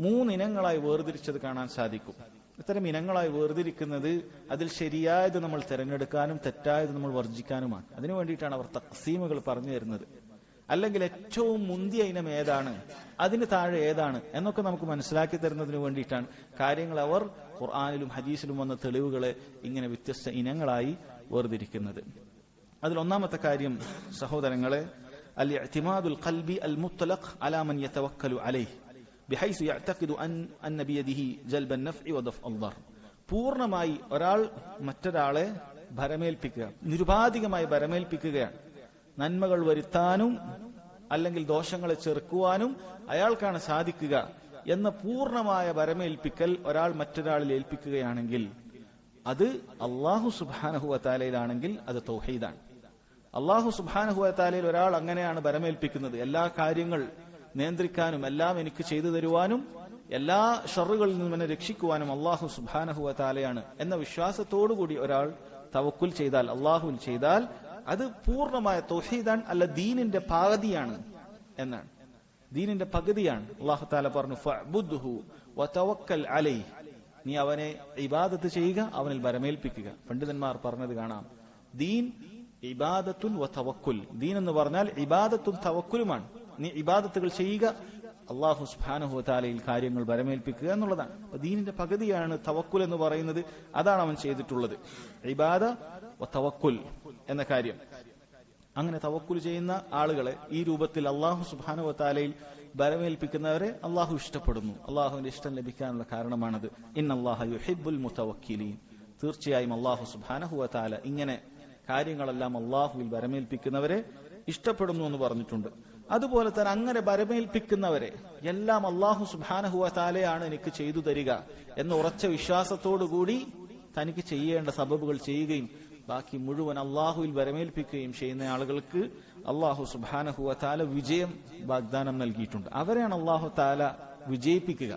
3 ഇനങ്ങളായി വേർതിരിച്ചത് കാണാൻ സാധിക്കും. ഇത്തരം ഇനങ്ങളായി വേർതിരിക്കുന്നത് അതിൽ ശരിയായത് നമ്മൾ തിരഞ്ഞെടുക്കാനും തെറ്റായത് നമ്മൾ വർജിക്കാനുമാണ്. അതിനു വേണ്ടിയിട്ടാണ് അവർ തഖ്സീമുകൾ പറഞ്ഞു തരുന്നത്. അല്ലെങ്കിൽ ഏറ്റവും മുന്തിയ ഇനം ഏതാണ്, അതിന് താഴെ ഏതാണ് എന്നൊക്കെ നമുക്ക് മനസ്സിലാക്കി തരുന്നതിന് വേണ്ടിയിട്ടാണ് കാര്യങ്ങൾ അവർ ഖുർആനിലും ഹദീസിലും വന്ന തെളിവുകളെ ഇങ്ങനെ വ്യത്യസ്ത ഇനങ്ങളായി വേർതിരിക്കുന്നത്. അതിൽ ഒന്നാമത്തെ കാര്യം സഹോദരങ്ങളെ, അൽ ഇഅ്തിമാദുൽ ഖൽബി അൽ മുത്ലഖ് അലാ മൻ യതവക്കലു അലൈഹി ബിഹൈസു യഅ്തഖിദു അന്ന ബിയദിഹി ജൽബൻ നഫ്ഇ വ ദഫ്ഉൽ ദർ. പൂർണ്ണമായി ഒരാൾ മറ്റൊരാളെ ഭരമേൽപ്പിക്കുക, നിരുപാധികമായി ഭരമേൽപ്പിക്കുകയാണ്. നന്മകൾ വരുത്താനും അല്ലെങ്കിൽ ദോഷങ്ങളെ ചെറുക്കുവാനും അയാൾക്കാണ് സാധിക്കുക എന്ന പൂർണ്ണമായ ഭരമേൽപ്പിക്കൽ ഒരാൾ മറ്റൊരാളിൽ ഏൽപ്പിക്കുകയാണെങ്കിൽ അത് അല്ലാഹു സുബ്ഹാനഹു വ തആലയിലാണെങ്കിൽ അത് തൗഹീദാണ്. അല്ലാഹു സുബ്ഹാനഹു വ തആലയിൽ ഒരാൾ അങ്ങനെയാണ് ഭരമേൽപ്പിക്കുന്നത്, എല്ലാ കാര്യങ്ങൾ നിയന്ത്രിക്കാനും എല്ലാം എനിക്ക് ചെയ്തു തരുവാനും എല്ലാ ഷറുകളിൽ നിന്നും എന്നെ രക്ഷിക്കുവാനും അല്ലാഹു സുബ്ഹാനഹു വ തആലയാണ് എന്ന വിശ്വാസത്തോടുകൂടി ഒരാൾ തവക്കുൽ ചെയ്താൽ, അല്ലാഹുവിൽ ചെയ്താൽ അത് പൂർണ്ണമായ തൗഹീദാണ്, അല്ല ദീനിന്റെ പകുതിയാണ് എന്നാണ്. ദീനിന്റെ പകുതിയാണ്. അല്ലാഹു തആല പറഞ്ഞു ഫഅ്ബുദ്ഹു വതവക്കൽ അലൈഹി, നീ അവനെ ഇബാദത്ത് ചെയ്യുക, അവനിൽ ഭരമേൽപ്പിക്കുക. പണ്ഡിതന്മാർ പറഞ്ഞത് കാണാം, ദീൻ ഇബാദത്തുൻ വതവക്കുൽ. ദീൻ എന്ന് പറഞ്ഞാൽ ഇബാദത്തും തവക്കുലുമാണ്. നീ ഇബാദത്തുകൾ ചെയ്യുക, അല്ലാഹു സുബ്ഹാനഹു വ തആലയിൽ കാര്യങ്ങൾ ഭരമേൽപ്പിക്കുക എന്നുള്ളതാണ്. അപ്പൊ ദീനിന്റെ പകുതിയാണ് തവക്കുൽ എന്ന് പറയുന്നത്. അതാണ് അവൻ ചെയ്തിട്ടുള്ളത്, ഇബാദ വ തവക്കുൽ എന്ന കാര്യം. അങ്ങനെ തവക്കുൽ ചെയ്യുന്ന ആളുകളെ ഈ രൂപത്തിൽ അല്ലാഹു സുബ്ഹാനഹു വ തആലയിൽ ഭരമേൽപ്പിക്കുന്നവരെ അല്ലാഹു ഇഷ്ടപ്പെടുന്നു. അല്ലാഹുവിന്റെ ഇഷ്ടം ലഭിക്കാനുള്ള കാരണമാണത്. ഇന്നല്ലാഹ യുഹിബ്ബുൽ മുതവക്കിലീൻ. തീർച്ചയായും അല്ലാഹു സുബ്ഹാനഹു വ തആല ഇങ്ങനെ കാര്യങ്ങളെല്ലാം അല്ലാഹുവിൽ ഭരമേൽപ്പിക്കുന്നവരെ ഇഷ്ടപ്പെടുന്നു എന്ന് പറഞ്ഞിട്ടുണ്ട്. അതുപോലെ തന്നെ അങ്ങനെ ഭരമേൽപ്പിക്കുന്നവരെ എല്ലാം അല്ലാഹു സുബ്ഹാനഹു വ തആലയാണ് എനിക്ക് ചെയ്തു തരിക എന്ന ഉറച്ച വിശ്വാസത്തോടുകൂടി തനിക്ക് ചെയ്യേണ്ട സബബുകൾ ചെയ്യുകയും ബാക്കി മുഴുവൻ അല്ലാഹുവിൽ ഭരമേൽപ്പിക്കുകയും ചെയ്യുന്ന ആളുകൾക്ക് അല്ലാഹു സുബ്ഹാനഹു വ തആല വിജയം വാഗ്ദാനം നൽകിയിട്ടുണ്ട്. അവരെയാണ് അല്ലാഹു തആല വിജയിപ്പിക്കുക.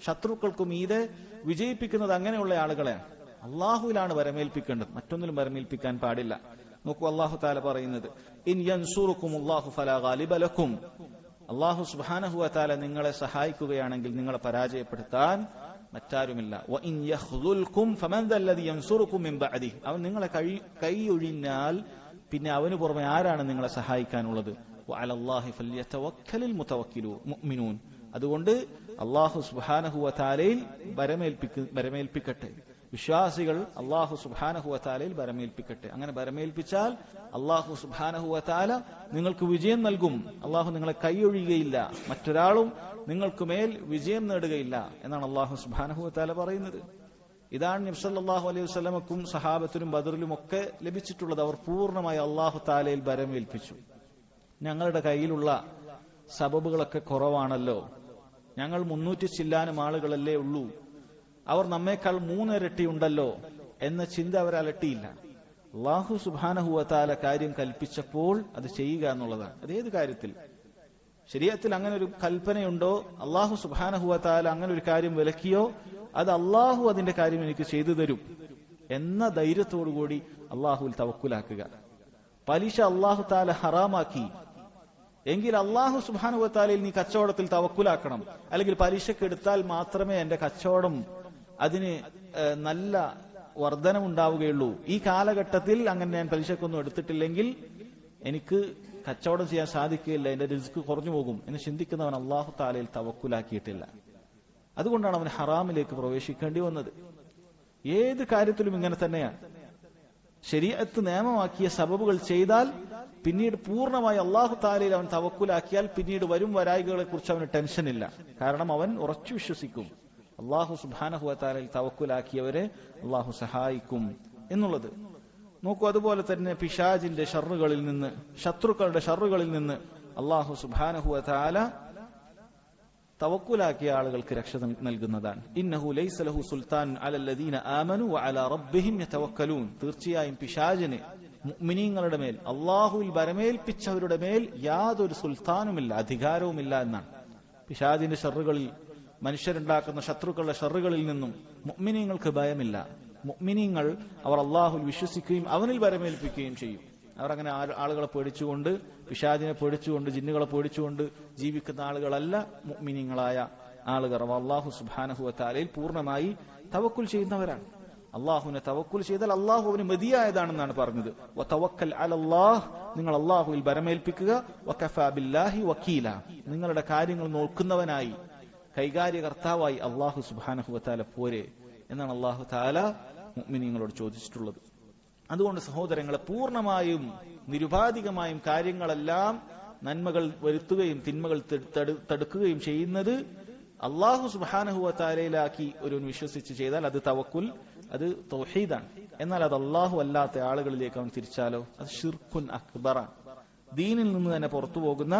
ശത്രുക്കൾക്കും മീതെ വിജയിപ്പിക്കുന്നത് അങ്ങനെയുള്ള ആളുകളെയാണ്. അല്ലാഹുവിലാണ് ഭരമേൽപ്പിക്കേണ്ടത്, മറ്റൊന്നിലും ഭരമേൽപ്പിക്കാൻ പാടില്ല. നോക്കൂ, അല്ലാഹു തആല പറയുന്നത്, ഇൻ യൻസുറുകുമുല്ലാഹു ഫലാ ഗാലിബ ലക്കും. അല്ലാഹു സുബ്ഹാനഹു വ തആല നിങ്ങളെ സഹായിക്കുകയാണെങ്കിൽ നിങ്ങളെ പരാജയപ്പെടുത്താൻ മറ്റാരുമില്ല. വ ഇൻ യഖ്ദുൽകും ഫമൻ ദല്ലദി യൻസുറുകും മിൻ ബഅദി. അവൻ നിങ്ങളെ കൈയൊഴിഞ്ഞാൽ പിന്നെ അവന് പുറമെ ആരാണ് നിങ്ങളെ സഹായിക്കാനുള്ളത്? വ അലല്ലാഹി ഫൽയതവക്കലിൽ മുതവക്കിലൂൻ. അതുകൊണ്ട് അല്ലാഹു സുബ്ഹാനഹു വ തആലയിൽ ഭരമേൽപ്പിക്കട്ടെ. വിശ്വാസികൾ അല്ലാഹു സുബ്ഹാനഹു വ തആലയിൽ ഭരമേൽപ്പിക്കട്ടെ. അങ്ങനെ ഭരമേൽപ്പിച്ചാൽ അല്ലാഹു സുബ്ഹാനഹു വ തആല നിങ്ങൾക്ക് വിജയം നൽകും. അല്ലാഹു നിങ്ങളെ കൈയൊഴിയുകയില്ല, മറ്റൊരാളും നിങ്ങൾക്ക് മേൽ വിജയം നേടുകയില്ല എന്നാണ് അല്ലാഹു സുബ്ഹാനഹു വ തആല പറയുന്നത്. ഇതാണ് നബി സല്ലല്ലാഹു അലൈഹി വസല്ലമക്കും സഹാബത്തിനും ബദറിലും ഒക്കെ ലഭിച്ചിട്ടുള്ളത്. അവർ പൂർണ്ണമായി അല്ലാഹു തആലയിൽ ഭരമേൽപ്പിച്ചു. ഞങ്ങളുടെ കയ്യിലുള്ള സബബുകളൊക്കെ കുറവാണല്ലോ, ഞങ്ങൾ 300 ചില്ലാനും ആളുകളല്ലേ ഉള്ളൂ, അവർ നമ്മേക്കാൾ 3 ഇരട്ടി ഉണ്ടല്ലോ എന്ന ചിന്ത അവരെ അലട്ടിയില്ല. അല്ലാഹു സുബ്ഹാനഹു വ തആല കാര്യം കൽപ്പിച്ചപ്പോൾ അത് ചെയ്യുക എന്നുള്ളതാണ്. അതേത് കാര്യത്തിൽ ശരീഅത്തിൽ അങ്ങനെ ഒരു കൽപ്പനയുണ്ടോ, അല്ലാഹു സുബ്ഹാനഹു വ തആല അങ്ങനെ ഒരു കാര്യം വിലക്കിയോ, അത് അല്ലാഹു അതിന്റെ കാര്യം എനിക്ക് ചെയ്തു തരും എന്ന ധൈര്യത്തോടുകൂടി അല്ലാഹുവിൽ തവക്കുലാക്കുക. പലിശ അല്ലാഹു തആല ഹറാമാക്കി എങ്കിൽ അല്ലാഹു സുബ്ഹാനഹു വ തആലയിൽ നീ കച്ചവടത്തിൽ തവക്കുലാക്കണം. അല്ലെങ്കിൽ പലിശക്ക് എടുത്താൽ മാത്രമേ എന്റെ കച്ചവടം അതിന് നല്ല വർധനമുണ്ടാവുകയുള്ളൂ. ഈ കാലഘട്ടത്തിൽ അങ്ങനെ ഞാൻ പലിശക്കൊന്നും എടുത്തിട്ടില്ലെങ്കിൽ എനിക്ക് കച്ചവടം ചെയ്യാൻ സാധിക്കുകയില്ല, എന്റെ റിസ്ക് കുറഞ്ഞു പോകും എന്ന് ചിന്തിക്കുന്നവൻ അല്ലാഹു തആലയിൽ തവക്കുലാക്കിയിട്ടില്ല. അതുകൊണ്ടാണ് അവൻ ഹറാമിലേക്ക് പ്രവേശിക്കേണ്ടി വന്നത്. ഏത് കാര്യത്തിലും ഇങ്ങനെ തന്നെയാണ്. ശരീഅത്ത് നിയമമാക്കിയ സബബുകൾ ചെയ്താൽ പിന്നീട് പൂർണ്ണമായി അല്ലാഹു തആലയിൽ അവൻ തവക്കുലാക്കിയാൽ പിന്നീട് വരും വരായികളെ കുറിച്ച് അവന് ടെൻഷനില്ല. കാരണം അവൻ ഉറച്ചു വിശ്വസിക്കും അല്ലാഹു സുബ്ഹാനഹു വ തആലയിൽ തവക്കുലാക്കിയവരെ അല്ലാഹു സഹായിക്കും എന്നുള്ളത്. നോക്കൂ, അതുപോലെ തന്നെ പിശാചിന്റെ ഷർറുകളിൽ നിന്ന്, ശത്രുക്കളുടെ ഷർറുകളിൽ നിന്ന് അല്ലാഹു സുബ്ഹാനഹു വ തആല തവക്കുലാക്കിയ ആളുകൾക്ക് രക്ഷ നൽകുന്നതാണ്. ഇന്നഹു ലൈസ ലഹു സുൽത്താൻ അലല്ലദീന ആമനു വഅലാ റബ്ബിഹിം യതവക്കലൂൻ. തീർച്ചയായും പിശാചിന് മുഅ്മിനീങ്ങളുടെ മേൽ, അല്ലാഹുവിൽ ഭരമേൽപ്പിച്ചവരുടെ മേൽ യാതൊരു സുൽത്താനുമില്ല, അധികാരവുമില്ല എന്നാണ്. പിശാചിന്റെ ഷർറുകളിൽ, മനുഷ്യരുണ്ടാക്കുന്ന ശത്രുക്കളുടെ ഷർറുകളിൽ നിന്നും മുഅ്മിനീങ്ങൾക്ക് ഭയമില്ല. മുഅ്മിനീങ്ങൾ അവർ അല്ലാഹുവിൽ വിശ്വസിക്കുകയും അവനിൽ ഭരമേൽപ്പിക്കുകയും ചെയ്യും. അവർ അങ്ങനെ ആളുകളെ പേടിച്ചുകൊണ്ട്, പിശാചിനെ പേടിച്ചുകൊണ്ട്, ജിന്നുകളെ പേടിച്ചുകൊണ്ട് ജീവിക്കുന്ന ആളുകളല്ല മുഅ്മിനീങ്ങളായ ആളുകൾ. അല്ലാഹു സുബ്ഹാനഹു വ തആലയിൽ പൂർണ്ണമായി തവക്കുൽ ചെയ്യുന്നവരാണ്. അല്ലാഹുവിനെ തവക്കുൽ ചെയ്താൽ അല്ലാഹു അവന് മതിയായതാണെന്നാണ് പറഞ്ഞത്. വതവക്കൽ അലല്ലാഹ്, നിങ്ങൾ അല്ലാഹുവിൽ ഭരമേൽപ്പിക്കുക. വകഫാ ബില്ലാഹി വക്കീല, നിങ്ങളുടെ കാര്യങ്ങൾ നോക്കുന്നവനായി, കൈകാര്യകർത്താവായി അല്ലാഹു സുബ്ഹാനഹു വ തആല പോരെ എന്നാണ് അല്ലാഹു തആല മുഅ്മിനീങ്ങളോട് ചോദിച്ചിട്ടുള്ളത്. അതുകൊണ്ട് സഹോദരങ്ങളെ, പൂർണ്ണമായും നിരുപാധികമായും കാര്യങ്ങളെല്ലാം നന്മകൾ വരുത്തുകയും തിന്മകൾ തടുക്കുകയും ചെയ്യുന്നത് അല്ലാഹു സുബ്ഹാനഹു വ തആലയിലാക്കി ഒരു വിശ്വസിച്ച് ചെയ്താൽ അത് തവക്കുൽ, അത് തൗഹീദാണ്. എന്നാൽ അത് അല്ലാഹു അല്ലാത്ത ആളുകളിലേക്ക് അവൻ തിരിച്ചാലോ അത് ഷിർക്കുൻ അക്ബറാണ്. ദീനിൽ നിന്ന് തന്നെ പുറത്തു പോകുന്ന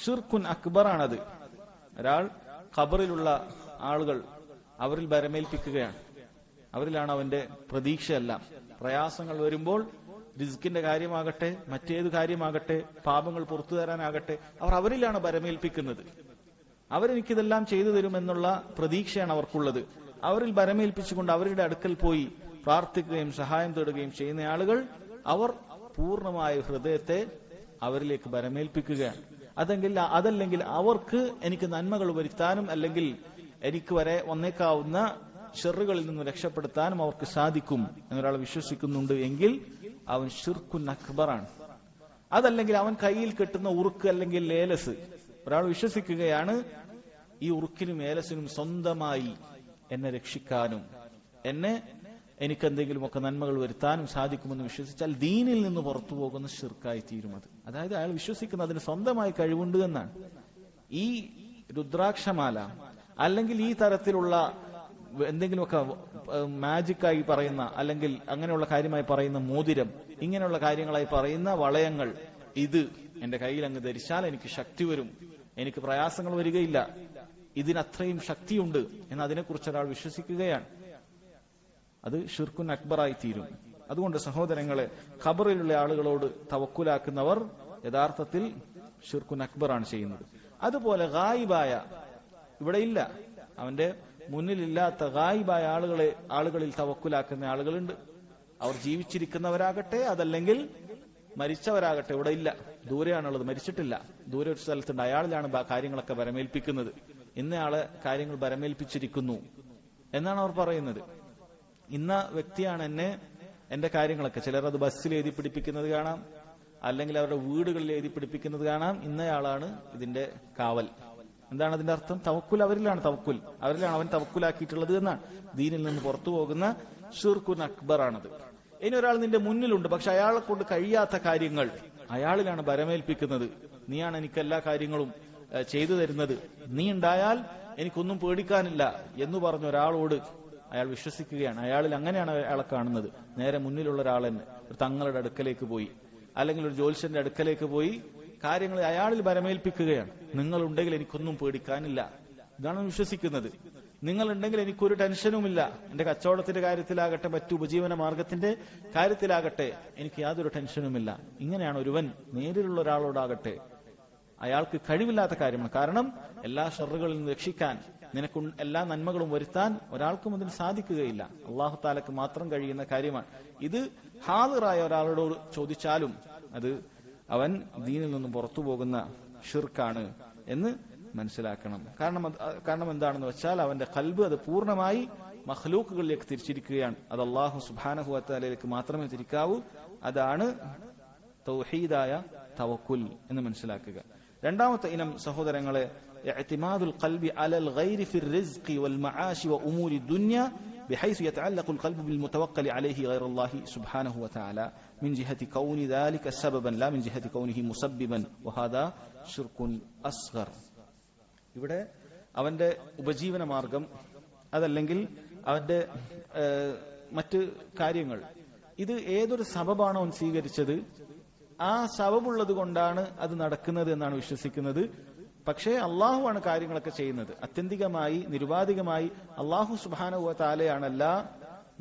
ഷിർക്കുൻ അക്ബറാണത്. ഒരാൾ ഖബറിലുള്ള ആളുകൾ അവരിൽ ഭരമേൽപ്പിക്കുകയാണ്. അവരിലാണ് അവന്റെ പ്രതീക്ഷയെല്ലാം. പ്രയാസങ്ങൾ വരുമ്പോൾ റിസ്കിന്റെ കാര്യമാകട്ടെ, മറ്റേത് കാര്യമാകട്ടെ, പാപങ്ങൾ പുറത്തു തരാനാകട്ടെ, അവർ അവരിലാണ് ഭരമേൽപ്പിക്കുന്നത്. അവരെനിക്കിതെല്ലാം ചെയ്തു തരുമെന്നുള്ള പ്രതീക്ഷയാണ് അവർക്കുള്ളത്. അവരിൽ ഭരമേൽപ്പിച്ചുകൊണ്ട് അവരുടെ അടുക്കൽ പോയി പ്രാർത്ഥിക്കുകയും സഹായം തേടുകയും ചെയ്യുന്ന ആളുകൾ അവർ പൂർണ്ണമായ ഹൃദയത്തെ അവരിലേക്ക് ഭരമേൽപ്പിക്കുകയാണ്. അതല്ലെങ്കിൽ അവർക്ക് എനിക്ക് നന്മകൾ വരുത്താനും അല്ലെങ്കിൽ എനിക്ക് വരെ വന്നേക്കാവുന്ന ഷെറുകളിൽ നിന്ന് രക്ഷപ്പെടുത്താനും അവർക്ക് സാധിക്കും എന്നൊരാൾ വിശ്വസിക്കുന്നുണ്ട് എങ്കിൽ അവൻ ഷിർക്കുൻ അക്ബറാണ്. അതല്ലെങ്കിൽ അവൻ കയ്യിൽ കെട്ടുന്ന ഉറുക്ക് അല്ലെങ്കിൽ ലേലസ്, ഒരാൾ വിശ്വസിക്കുകയാണ് ഈ ഉറുക്കിനും ഏലസിനും സ്വന്തമായി എന്നെ രക്ഷിക്കാനും എനിക്കെന്തെങ്കിലുമൊക്കെ നന്മകൾ വരുത്താനും സാധിക്കുമെന്ന് വിശ്വസിച്ചാൽ ദീനിൽ നിന്ന് പുറത്തു പോകുന്ന ഷിർക്കായി തീരും അത്. അതായത് അയാൾ വിശ്വസിക്കുന്ന അതിന് സ്വന്തമായി കഴിവുണ്ട് എന്നാണ്. ഈ രുദ്രാക്ഷമാല അല്ലെങ്കിൽ ഈ തരത്തിലുള്ള എന്തെങ്കിലുമൊക്കെ മാജിക്കായി പറയുന്ന അല്ലെങ്കിൽ അങ്ങനെയുള്ള കാര്യമായി പറയുന്ന മോതിരം, ഇങ്ങനെയുള്ള കാര്യങ്ങളായി പറയുന്ന വളയങ്ങൾ, ഇത് എന്റെ കയ്യിൽ അങ്ങ് ധരിച്ചാൽ എനിക്ക് ശക്തി വരും, എനിക്ക് പ്രയാസങ്ങൾ വരികയില്ല, ഇതിനത്രയും ശക്തിയുണ്ട് എന്ന് അതിനെക്കുറിച്ച് ഒരാൾ വിശ്വസിക്കുകയാണ്, അത് ഷിർക്കുൻ അക്ബറായി തീരും. അതുകൊണ്ട് സഹോദരങ്ങളെ, ഖബറിലുള്ള ആളുകളോട് തവക്കുലാക്കുന്നവർ യഥാർത്ഥത്തിൽ ഷിർക്കുൻ അക്ബറാണ് ചെയ്യുന്നത്. അതുപോലെ ഗായിബായ, ഇവിടെ ഇല്ല, അവന്റെ മുന്നിലില്ലാത്ത ഗായിബായ ആളുകളിൽ തവക്കുലാക്കുന്ന ആളുകളുണ്ട്. അവർ ജീവിച്ചിരിക്കുന്നവരാകട്ടെ അതല്ലെങ്കിൽ മരിച്ചവരാകട്ടെ, ഇവിടെ ഇല്ല, ദൂരെയാണുള്ളത്, മരിച്ചിട്ടില്ല, ദൂരെ ഒരു സ്ഥലത്തുണ്ട്, അയാളിലാണ് കാര്യങ്ങളൊക്കെ ഭരമേൽപ്പിക്കുന്നത്. ഇന്നയാളെ കാര്യങ്ങൾ ഭരമേൽപ്പിച്ചിരിക്കുന്നു എന്നാണ് അവർ പറയുന്നത്. ഇന്ന വ്യക്തിയാണ് എന്റെ കാര്യങ്ങളൊക്കെ, ചിലർ അത് ബസ്സിൽ എഴുതി പിടിപ്പിക്കുന്നത് കാണാം, അല്ലെങ്കിൽ അവരുടെ വീടുകളിൽ എഴുതി പിടിപ്പിക്കുന്നത് കാണാം, ഇന്നയാളാണ് ഇതിന്റെ കാവൽ. എന്താണ് അതിന്റെ അർത്ഥം? തവക്കുൽ അവരിലാണ്, അവരിലാണ് അവൻ തവക്കുലാക്കിയിട്ടുള്ളത് എന്നാണ്. ദീനിൽ നിന്ന് പുറത്തു പോകുന്ന ഷിർക്കുൻ അക്ബറാണത്. ഇനി ഒരാൾ നിന്റെ മുന്നിലുണ്ട്, പക്ഷെ അയാളെ കൊണ്ട് കഴിയാത്ത കാര്യങ്ങൾ അയാളിലാണ് ഭരമേൽപ്പിക്കുന്നത്. നീയാണ് എനിക്ക് എല്ലാ കാര്യങ്ങളും ചെയ്തു തരുന്നത്, നീ ഉണ്ടായാൽ എനിക്കൊന്നും പേടിക്കാനില്ല എന്ന് പറഞ്ഞ ഒരാളോട് അയാൾ വിശ്വസിക്കുകയാണ്. അയാളിൽ അങ്ങനെയാണ് അയാളെ കാണുന്നത്. നേരെ മുന്നിലുള്ള ഒരാൾ തന്നെ ഒരു തങ്ങളുടെ അടുക്കലേക്ക് പോയി അല്ലെങ്കിൽ ഒരു ജ്യോത്സ്യന്റെ അടുക്കലേക്ക് പോയി കാര്യങ്ങൾ അയാളിൽ ബരമേൽപ്പിക്കുകയാണ്. നിങ്ങളുണ്ടെങ്കിൽ എനിക്കൊന്നും പേടിക്കാനില്ല, ഇതാണ് വിശ്വസിക്കുന്നത്. നിങ്ങളുണ്ടെങ്കിൽ എനിക്കൊരു ടെൻഷനുമില്ല, എന്റെ കച്ചവടത്തിന്റെ കാര്യത്തിലാകട്ടെ മറ്റു ഉപജീവന മാർഗത്തിന്റെ കാര്യത്തിലാകട്ടെ എനിക്ക് യാതൊരു ടെൻഷനുമില്ല. ഇങ്ങനെയാണ് ഒരുവൻ നേരിലുള്ള ഒരാളോടാകട്ടെ അയാൾക്ക് കഴിവില്ലാത്ത കാര്യമാണ്. കാരണം എല്ലാ ഷർറുകളിൽ നിന്ന് രക്ഷിക്കാൻ, നിനക്ക് എല്ലാ നന്മകളും വരുത്താൻ ഒരാൾക്കും അതിന് സാധിക്കുകയില്ല. അള്ളാഹു താലക്ക് മാത്രം കഴിയുന്ന കാര്യമാണ്. ഇത് ഹാദിറായ ഒരാളോട് ചോദിച്ചാലും അത് അവൻ ദീനിൽ നിന്നും പുറത്തു പോകുന്ന ഷിർക്കാണ് എന്ന് മനസ്സിലാക്കണം. കാരണം എന്താണെന്ന് വെച്ചാൽ അവന്റെ ഖൽബ് അത് പൂർണ്ണമായി മഖ്ലൂക്കുകളിലേക്ക് തിരിച്ചിരിക്കുകയാണ്. അത് അല്ലാഹു സുബ്ഹാനഹു വ തആലയിലേക്ക് മാത്രമേ തിരിക്കാവൂ. അതാണ് തൗഹീദായ തവക്കുൽ എന്ന് മനസ്സിലാക്കുക. രണ്ടാമത്തെ ഇനം സഹോദരങ്ങളെ, ഇഅ്തിമാദുൽ ഖൽബി അലൽ ഗൈരി ഫിർ റിസ്ഖി വൽ മആശി വ ഉമൂരി ദുനിയ بحيث يتعلق القلب بالمتوكل عليه غير الله سبحانه وتعالى من جهة كون ذلك سببا لا من جهة كونه مسببا وهذا شرك أصغر. ഇവിടെ അവന്റെ ഉപജീവന മാർഗം അതല്ലെങ്കിൽ അവന്റെ മറ്റ് കാര്യങ്ങൾ, ഇത് ഏതൊരു സബബാണോ അവൻ സ്വീകരിച്ചത് ആ സബബുള്ളത് കൊണ്ടാണ് അത് നടക്കുന്നത് എന്നാണ് വിശ്വസിക്കുന്നത്. പക്ഷേ അള്ളാഹുവാണ് കാര്യങ്ങളൊക്കെ ചെയ്യുന്നത്. അത്യന്തികമായി നിരുപാധികമായി അള്ളാഹു സുബ്ഹാനഹു വ തആലയാണ് എല്ലാ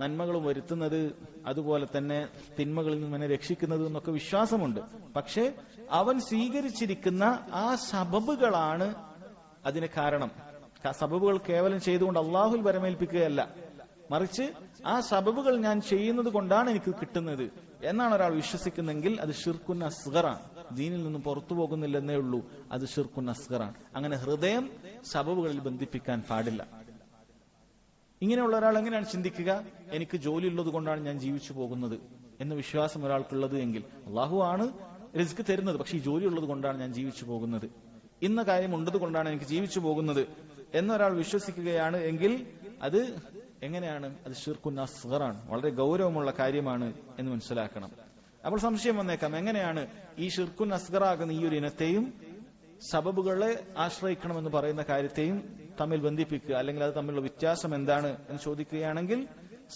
നന്മകളും വരുത്തുന്നത്, അതുപോലെ തന്നെ തിന്മകളിൽ നിന്ന് രക്ഷിക്കുന്നത് എന്നൊക്കെ വിശ്വാസമുണ്ട്. പക്ഷേ അവൻ സ്വീകരിച്ചിരിക്കുന്ന ആ സബബുകളാണ് അതിന് കാരണം. സബബുകൾ കേവലം ചെയ്തുകൊണ്ട് അള്ളാഹുൽ വരമേൽപ്പിക്കുകയല്ല, മറിച്ച് ആ സബബുകൾ ഞാൻ ചെയ്യുന്നത് കൊണ്ടാണ് എനിക്ക് കിട്ടുന്നത് എന്നാണ് ഒരാൾ വിശ്വസിക്കുന്നെങ്കിൽ അത് ഷിർക്കുൻ അസ്ഗറാണ്. ദീനിൽ നിന്നും പുറത്തു പോകുന്നില്ലെന്നേ ഉള്ളൂ, അത് ഷിർക്കുൻ അസ്ഗറാണ്. അങ്ങനെ ഹൃദയം സബബുകളിൽ ബന്ധിപ്പിക്കാൻ പാടില്ല. ഇങ്ങനെയുള്ള ഒരാൾ എങ്ങനെയാണ് ചിന്തിക്കുക? എനിക്ക് ജോലി ഉള്ളത് കൊണ്ടാണ് ഞാൻ ജീവിച്ചു പോകുന്നത് എന്ന വിശ്വാസം ഒരാൾക്കുള്ളത് എങ്കിൽ അള്ളാഹു ആണ് റിസ്ക് തരുന്നത്, പക്ഷെ ഈ ജോലി ഉള്ളത് കൊണ്ടാണ് ഞാൻ ജീവിച്ചു പോകുന്നത്, ഇന്ന കാര്യം ഉള്ളത് കൊണ്ടാണ് എനിക്ക് ജീവിച്ചു പോകുന്നത് എന്നൊരാൾ വിശ്വസിക്കുകയാണ് എങ്കിൽ അത് എങ്ങനെയാണ്? അത് ഷിർക്കുൻ അസ്ഗറാണ്, വളരെ ഗൗരവമുള്ള കാര്യമാണ് എന്ന് മനസ്സിലാക്കണം. അപ്പോൾ സംശയം വന്നേക്കാം, എങ്ങനെയാണ് ഈ ഷിർക്കുൻ അസ്ഗറാകുന്ന ഈ ഒരു ഇനത്തെയും സബബുകളെ ആശ്രയിക്കണമെന്ന് പറയുന്ന കാര്യത്തെയും തമ്മിൽ ബന്ധിപ്പിക്കുക, അല്ലെങ്കിൽ അത് തമ്മിലുള്ള വ്യത്യാസം എന്താണ് എന്ന് ചോദിക്കുകയാണെങ്കിൽ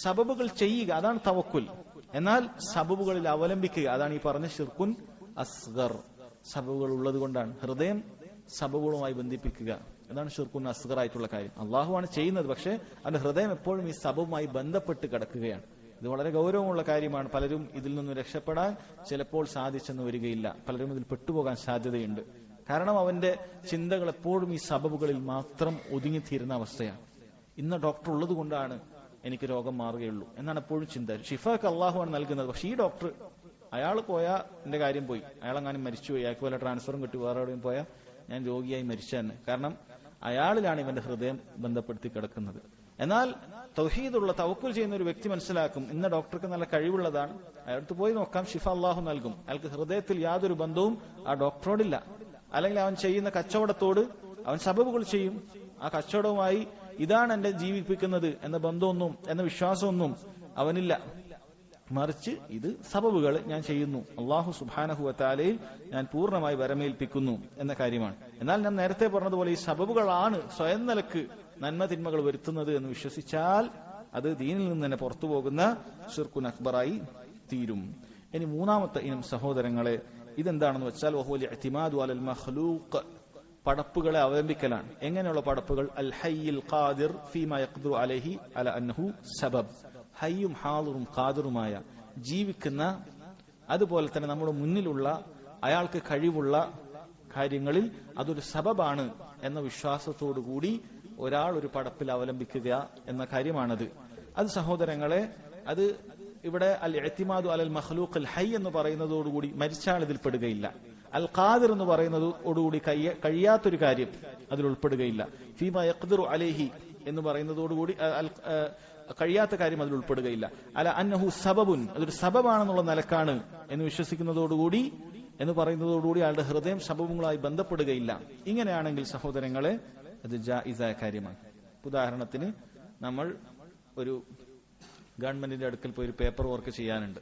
സബബുകൾ ചെയ്യുക അതാണ് തവക്കുൽ, എന്നാൽ സബബുകളിൽ അവലംബിക്കുക അതാണ് ഈ പറഞ്ഞ ഷിർക്കുൻ അസ്ഗർ. സബബുകൾ ഉള്ളത് കൊണ്ടാണ് ഹൃദയം സബബുകളുമായി ബന്ധിപ്പിക്കുക, അതാണ് ഷിർക്കുൻ അസ്ഗർ ആയിട്ടുള്ള കാര്യം. അള്ളാഹുവാണ് ചെയ്യുന്നത്, പക്ഷേ അവന്റെ ഹൃദയം എപ്പോഴും ഈ സബബുമായി ബന്ധപ്പെട്ട് കിടക്കുകയാണ്. ഇത് വളരെ ഗൗരവമുള്ള കാര്യമാണ്. പലരും ഇതിൽ നിന്ന് രക്ഷപ്പെടാൻ ചിലപ്പോൾ സാധിച്ചെന്ന് വരികയില്ല, പലരും ഇതിൽ പെട്ടുപോകാൻ സാധ്യതയുണ്ട്. കാരണം അവന്റെ ചിന്തകൾ എപ്പോഴും ഈ സബബുകളിൽ മാത്രം ഒതുങ്ങിത്തീരുന്ന അവസ്ഥയാണ്. ഇന്ന് ഡോക്ടർ ഉള്ളത് കൊണ്ടാണ് എനിക്ക് രോഗം മാറുകയുള്ളൂ എന്നാണ് എപ്പോഴും ചിന്ത. ഷിഫക്ക് അള്ളാഹുവാണ് നൽകുന്നത്, പക്ഷെ ഈ ഡോക്ടർ അയാൾ പോയാൽ എന്റെ കാര്യം പോയി, അയാളെങ്ങാനും മരിച്ചുപോയി, അയാൾക്ക് വല്ല ട്രാൻസ്ഫറും കിട്ടി വേറെ എവിടെയും പോയാൽ ഞാൻ രോഗിയായി മരിച്ചെന്ന്. കാരണം അയാളിലാണ് ഇവന്റെ ഹൃദയം ബന്ധപ്പെടുത്തി കിടക്കുന്നത്. എന്നാൽ തൗഹീദുള്ള തവക്കുൽ ചെയ്യുന്ന ഒരു വ്യക്തി മനസ്സിലാക്കും, ഇന്ന ഡോക്ടർക്ക് നല്ല കഴിവുള്ളതാണ്, അയാൾക്ക് പോയി നോക്കാം, ഷിഫ അള്ളാഹു നൽകും. അയാൾക്ക് ഹൃദയത്തിൽ യാതൊരു ബന്ധവും ആ ഡോക്ടറോടില്ല. അല്ലെങ്കിൽ അവൻ ചെയ്യുന്ന കച്ചവടത്തോട് അവൻ സബബുകൾ ചെയ്യും, ആ കച്ചവടവുമായി ഇതാണ് എന്നെ ജീവിപ്പിക്കുന്നത് എന്ന ബന്ധമൊന്നും എന്ന വിശ്വാസമൊന്നും അവനില്ല, മറിച്ച് ഇത് സബബുകൾ ഞാൻ ചെയ്യുന്നു, അള്ളാഹു സുബ്ഹാനഹു വ തആലയിൽ ഞാൻ പൂർണ്ണമായി വരമേൽപ്പിക്കുന്നു എന്ന കാര്യമാണ്. എന്നാൽ ഞാൻ നേരത്തെ പറഞ്ഞതുപോലെ ഈ സബബുകളാണ് സ്വയം നിലക്ക് നന്മ തിന്മകൾ വരുത്തുന്നത് എന്ന് വിശ്വസിച്ചാൽ അത് ദീനിൽ നിന്ന് തന്നെ പുറത്തു പോകുന്ന ഷിർക്കുൻ അക്ബറായി തീരും. ഇനി മൂന്നാമത്തെ ഇനം സഹോദരങ്ങളെ, ഇതെന്താണെന്ന് വെച്ചാൽ വഹുവൽ ഇഅ്തിമാദു അലൽ മഖ്ലൂഖ്, പടപ്പുകളെ അവലംബിക്കലാണ്. എങ്ങനെയുള്ള പടപ്പുകൾ? അൽ ഹയ്യിൽ ഖാദിർ ഫീമാ യഖ്ദിറു അലൈഹി അല അന്നഹു സബബ്, ഹയ്യും ഹാദിറും ഖാദിറുമായ ജീവിക്കുന്ന, അതുപോലെ തന്നെ നമ്മുടെ മുന്നിലുള്ള അയാൾക്ക് കഴിവുള്ള കാര്യങ്ങളിൽ അതൊരു സബബാണ് എന്ന വിശ്വാസത്തോടുകൂടി ഒരാൾ ഒരു പടപ്പിൽ അവലംബിക്കുക എന്ന കാര്യമാണത്. അത് സഹോദരങ്ങളെ, അത് ഇവിടെ അൽ ഇഅ്തിമാദു അലൽ മഖ്ലൂഖ് അൽ ഹയ്യ് എന്ന് പറയുന്നതോടുകൂടി മരിച്ചാൽ ഇതിൽ പെടുകയില്ല. അൽ ഖാദിർ എന്ന് പറയുന്നതോടുകൂടി കഴിയാത്തൊരു കാര്യം അതിൽ ഉൾപ്പെടുകയില്ല. ഫീമാ യഖ്ദിറു അലൈഹി എന്ന് പറയുന്നതോടുകൂടി കഴിയാത്ത കാര്യം അതിൽ ഉൾപ്പെടുകയില്ല. അല അന്നഹു സബബുൻ, അതൊരു സബബാണെന്നുള്ള നിലക്കാണ് എന്ന് വിശ്വസിക്കുന്നതോടുകൂടി എന്ന് പറയുന്നതോടുകൂടി അയാളുടെ ഹൃദയം സബബുകളായി ബന്ധപ്പെടുകയില്ല. ഇങ്ങനെയാണെങ്കിൽ സഹോദരങ്ങളെ അത് ജായിസായ കാര്യമാണ്. ഉദാഹരണത്തിന് നമ്മൾ ഒരു ഗവൺമെന്റിന്റെ അടുക്കൽ പോയി ഒരു പേപ്പർ വർക്ക് ചെയ്യാനുണ്ട്,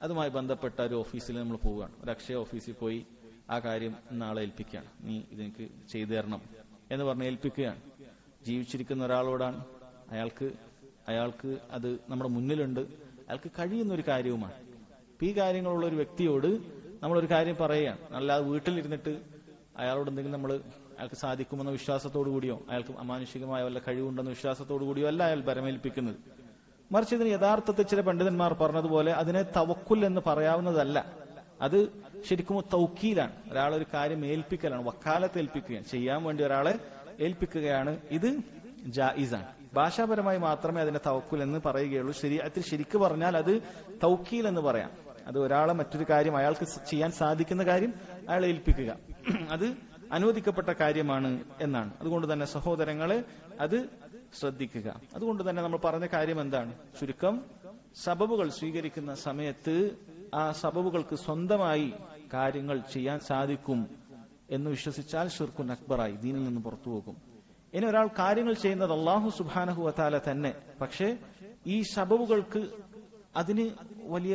അതുമായി ബന്ധപ്പെട്ട ഒരു ഓഫീസിൽ നമ്മൾ പോവുകയാണ്, ഒരു അക്ഷയ ഓഫീസിൽ പോയി ആ കാര്യം നാളെ ഏൽപ്പിക്കുകയാണ്, നീ ഇതെനിക്ക് ചെയ്തു തരണം എന്ന് പറഞ്ഞ് ഏൽപ്പിക്കുകയാണ്. ജീവിച്ചിരിക്കുന്ന ഒരാളോടാണ്, അയാൾക്ക് അയാൾക്ക് അത് നമ്മുടെ മുന്നിലുണ്ട്, അയാൾക്ക് കഴിയുന്ന ഒരു കാര്യവുമാണ്. ഈ കാര്യങ്ങളുള്ള ഒരു വ്യക്തിയോട് നമ്മളൊരു കാര്യം പറയുകയാണ്, അല്ലാതെ വീട്ടിലിരുന്നിട്ട് അയാളോട് എന്തെങ്കിലും അയാൾക്ക് സാധിക്കുമെന്ന വിശ്വാസത്തോടു കൂടിയോ അയാൾക്ക് അമാനുഷികമായ വല്ല കഴിവുണ്ടെന്ന വിശ്വാസത്തോടു കൂടിയോ അല്ല അയാൾ ബരമേൽപ്പിക്കുന്നത്. മറിച്ച് ഇതിന് യഥാർത്ഥത്തിൽ ചില പണ്ഡിതന്മാർ പറഞ്ഞതുപോലെ അതിനെ തവക്കുൽ എന്ന് പറയാവുന്നതല്ല. അത് ശരിക്കും തൗക്കീലാണ്, ഒരാളൊരു കാര്യം ഏൽപ്പിക്കലാണ്, വക്കാലത്ത് ഏൽപ്പിക്കുകയാണ്, ചെയ്യാൻ വേണ്ടി ഒരാളെ ഏൽപ്പിക്കുകയാണ്. ഇത് ജായിസാണ്. ഭാഷാപരമായി മാത്രമേ അതിനെ തവക്കുൽ എന്ന് പറയുകയുള്ളൂ. ശരീഅത്തിൽ ശരിക്ക് പറഞ്ഞാൽ അത് തൗക്കീൽ എന്ന് പറയാം. അത് ഒരാളെ മറ്റൊരു കാര്യം അയാൾക്ക് ചെയ്യാൻ സാധിക്കുന്ന കാര്യം അയാളെ ഏൽപ്പിക്കുക, അത് അനുവദിക്കപ്പെട്ട കാര്യമാണ് എന്നാണ്. അതുകൊണ്ട് തന്നെ സഹോദരങ്ങളെ അത് ശ്രദ്ധിക്കുക. അതുകൊണ്ട് തന്നെ നമ്മൾ പറഞ്ഞ കാര്യം എന്താണ്? ചുരുക്കം സബബുകൾ സ്വീകരിക്കുന്ന സമയത്ത് ആ സബബുകൾക്ക് സ്വന്തമായി കാര്യങ്ങൾ ചെയ്യാൻ സാധിക്കും എന്ന് വിശ്വസിച്ചാൽ ശിർക്കുൻ അക്ബറായി, ദീനിൽ നിന്ന് പുറത്തു പോകും. ഇനി ഒരാൾ കാര്യങ്ങൾ ചെയ്യുന്നത് അല്ലാഹു സുബ്ഹാനഹു വതആല തന്നെ, പക്ഷേ ഈ സബബുകൾക്ക് അതിന് വലിയ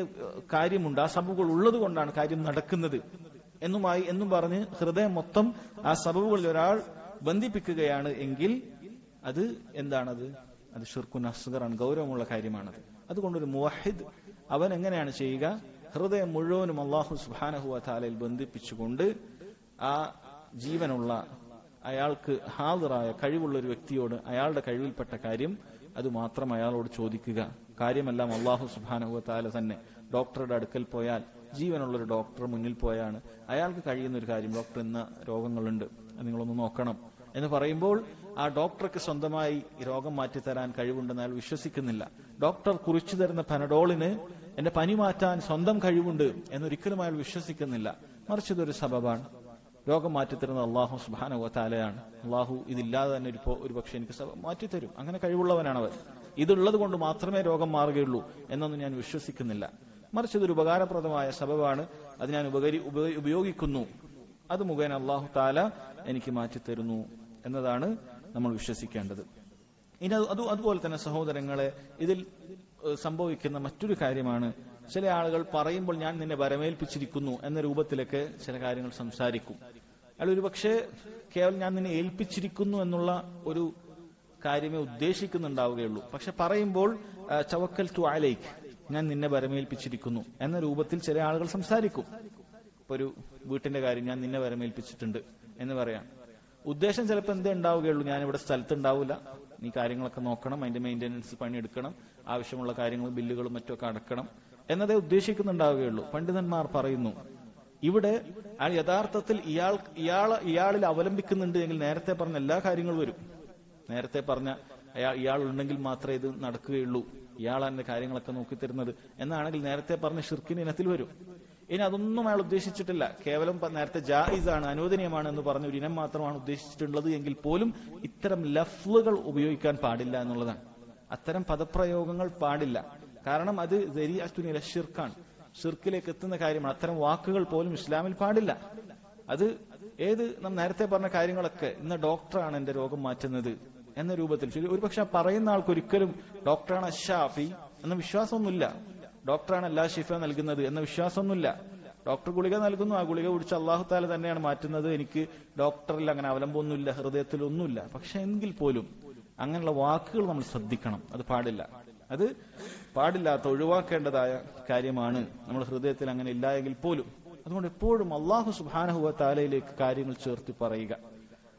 കാര്യമുണ്ട്, ആ സബബുകൾ ഉള്ളത് കൊണ്ടാണ് കാര്യം നടക്കുന്നത് എന്നും പറഞ്ഞ് ഹൃദയം മൊത്തം ആ സബബുകളിൽ ഒരാൾ ബന്ധിപ്പിക്കുകയാണ് എങ്കിൽ അത് എന്താണത്? അത് ശിർക്കുൻ അസ്ഗറാണ്, ഗൗരവമുള്ള കാര്യമാണത്. അതുകൊണ്ടൊരു മുവഹിദ് അവൻ എങ്ങനെയാണ് ചെയ്യുക? ഹൃദയം മുഴുവനും അല്ലാഹു സുബ്ഹാനഹു വതആലയിൽ ബന്ധിപ്പിച്ചുകൊണ്ട് ആ ജീവനുള്ള അയാൾക്ക് ഹാദിറായ കഴിവുള്ള ഒരു വ്യക്തിയോട് അയാളുടെ കഴിവിൽപ്പെട്ട കാര്യം അത് മാത്രം അയാളോട് ചോദിക്കുക. കാര്യമെല്ലാം അല്ലാഹു സുബ്ഹാനഹു വതആല തന്നെ. ഡോക്ടറുടെ അടുക്കൽ പോയാൽ, ജീവനുള്ളൊരു ഡോക്ടർ മുന്നിൽ പോയാണ് അയാൾക്ക് കഴിയുന്ന ഒരു കാര്യം, ഡോക്ടർ ഇന്ന രോഗങ്ങളുണ്ട് അത് നിങ്ങളൊന്ന് നോക്കണം എന്ന് പറയുമ്പോൾ ആ ഡോക്ടർക്ക് സ്വന്തമായി രോഗം മാറ്റിത്തരാൻ കഴിവുണ്ടെന്ന് അയാൾ വിശ്വസിക്കുന്നില്ല. ഡോക്ടർ കുറിച്ചു തരുന്ന പനഡോളിന് എന്റെ പനി മാറ്റാൻ സ്വന്തം കഴിവുണ്ട് എന്നൊരിക്കലും അയാൾ വിശ്വസിക്കുന്നില്ല. മറിച്ച് ഇതൊരു സബബാണ്. രോഗം മാറ്റിത്തരുന്നത് അല്ലാഹു സുബ്ഹാനഹു വതആലയാണ്. അല്ലാഹു ഇതില്ലാതെ തന്നെ ഒരു പക്ഷെ എനിക്ക് മാറ്റിത്തരും, അങ്ങനെ കഴിവുള്ളവനാണ് അവൻ. ഇതുള്ളത് കൊണ്ട് മാത്രമേ രോഗം മാറുകയുള്ളൂ എന്നൊന്നും ഞാൻ വിശ്വസിക്കുന്നില്ല. മറിച്ച് ഇതൊരു ഉപകാരപ്രദമായ സബബാണ്, അത് ഞാൻ ഉപയോഗിക്കുന്നു, അത് മുഖേന അല്ലാഹു തആല എനിക്ക് മാറ്റിത്തരുന്നു എന്നതാണ് നമ്മൾ വിശ്വസിക്കേണ്ടത്. ഇനി അതുപോലെ തന്നെ സഹോദരങ്ങളെ, ഇതിൽ സംഭവിക്കുന്ന മറ്റൊരു കാര്യമാണ്, ചില ആളുകൾ പറയുമ്പോൾ ഞാൻ നിന്നെ വരമേൽപ്പിച്ചിരിക്കുന്നു എന്ന രൂപത്തിലൊക്കെ ചില കാര്യങ്ങൾ സംസാരിക്കും. അയാൾ ഒരുപക്ഷെ കേവലം ഞാൻ നിന്നെ ഏൽപ്പിച്ചിരിക്കുന്നു എന്നുള്ള ഒരു കാര്യമേ ഉദ്ദേശിക്കുന്നുണ്ടാവുകയുള്ളൂ. പക്ഷെ പറയുമ്പോൾ തവക്കൽതു അലൈക്, ഞാൻ നിന്നെ വരമേൽപ്പിച്ചിരിക്കുന്നു എന്ന രൂപത്തിൽ ചില ആളുകൾ സംസാരിക്കും. ഇപ്പൊ ഒരു വീട്ടിന്റെ കാര്യം, ഞാൻ നിന്നെ വരമേൽപ്പിച്ചിട്ടുണ്ട് എന്ന് പറയാം. ഉദ്ദേശം ചിലപ്പോൾ എന്തേ ഉണ്ടാവുകയുള്ളൂ, ഞാൻ ഇവിടെ സ്ഥലത്തുണ്ടാവില്ല, നീ കാര്യങ്ങളൊക്കെ നോക്കണം, അതിന്റെ മെയിന്റനൻസ് പണിയെടുക്കണം, ആവശ്യമുള്ള കാര്യങ്ങൾ ബില്ലുകളും മറ്റൊക്കെ അടക്കണം എന്നതേ ഉദ്ദേശിക്കുന്നുണ്ടാവുകയുള്ളൂ. പണ്ഡിതന്മാർ പറയുന്നു, ഇവിടെ അയാൾ യഥാർത്ഥത്തിൽ ഇയാളിൽ അവലംബിക്കുന്നുണ്ട് എങ്കിൽ നേരത്തെ പറഞ്ഞ എല്ലാ കാര്യങ്ങളും വരും. നേരത്തെ പറഞ്ഞ ഇയാൾ ഉണ്ടെങ്കിൽ മാത്രമേ ഇത് നടക്കുകയുള്ളൂ, ഇയാളാണ് കാര്യങ്ങളൊക്കെ നോക്കിത്തരുന്നത് എന്നാണെങ്കിൽ നേരത്തെ പറഞ്ഞ ഷിർക്കിന് ഇനത്തിൽ വരും. ഇനി അതൊന്നും അയാൾ ഉദ്ദേശിച്ചിട്ടില്ല, കേവലം നേരത്തെ ജായിസാണ്, അനുവദനീയമാണ് എന്ന് പറഞ്ഞ ഒരു ഇനം മാത്രമാണ് ഉദ്ദേശിച്ചിട്ടുള്ളത് എങ്കിൽ പോലും ഇത്തരം ലഫ്ലുകൾ ഉപയോഗിക്കാൻ പാടില്ല എന്നുള്ളതാണ്. അത്തരം പദപ്രയോഗങ്ങൾ പാടില്ല. കാരണം അത് ദരീഅത്തുൻ ഇല ഷിർക്കാണ്, ഷിർക്കിലേക്ക് എത്തുന്ന കാര്യമാണ്. അത്തരം വാക്കുകൾ പോലും ഇസ്ലാമിൽ പാടില്ല. അത് നാം നേരത്തെ പറഞ്ഞ കാര്യങ്ങളൊക്കെ, ഇന്ന ഡോക്ടറാണ് എന്റെ രോഗം മാറ്റുന്നത് എന്ന രൂപത്തിൽ, ഒരുപക്ഷെ പറയുന്ന ആൾക്ക് ഒരിക്കലും ഡോക്ടറാണ് അഷ്ഷാഫി എന്ന വിശ്വാസമൊന്നുമില്ല, ഡോക്ടറാണ് എല്ലാ ഷിഫ നൽകുന്നത് എന്ന വിശ്വാസമൊന്നുമില്ല. ഡോക്ടർ ഗുളിക നൽകുന്നു, ആ ഗുളിക കുടിച്ച് അല്ലാഹു തആല തന്നെയാണ് മാറ്റുന്നത്, എനിക്ക് ഡോക്ടറിൽ അങ്ങനെ അവലംബമൊന്നുമില്ല, ഹൃദയത്തിലൊന്നുമില്ല. പക്ഷെ എങ്കിൽ പോലും അങ്ങനെയുള്ള വാക്കുകൾ നമ്മൾ ശ്രദ്ധിക്കണം. അത് പാടില്ല, അത് പാടില്ലാത്ത ഒഴിവാക്കേണ്ടതായ കാര്യമാണ്. നമ്മൾ ഹൃദയത്തിൽ അങ്ങനെ ഇല്ല എങ്കിൽ പോലും. അതുകൊണ്ട് എപ്പോഴും അല്ലാഹു സുബ്ഹാനഹു വതആലയിലേക്ക് കാര്യങ്ങൾ ചേർത്ത് പറയുക,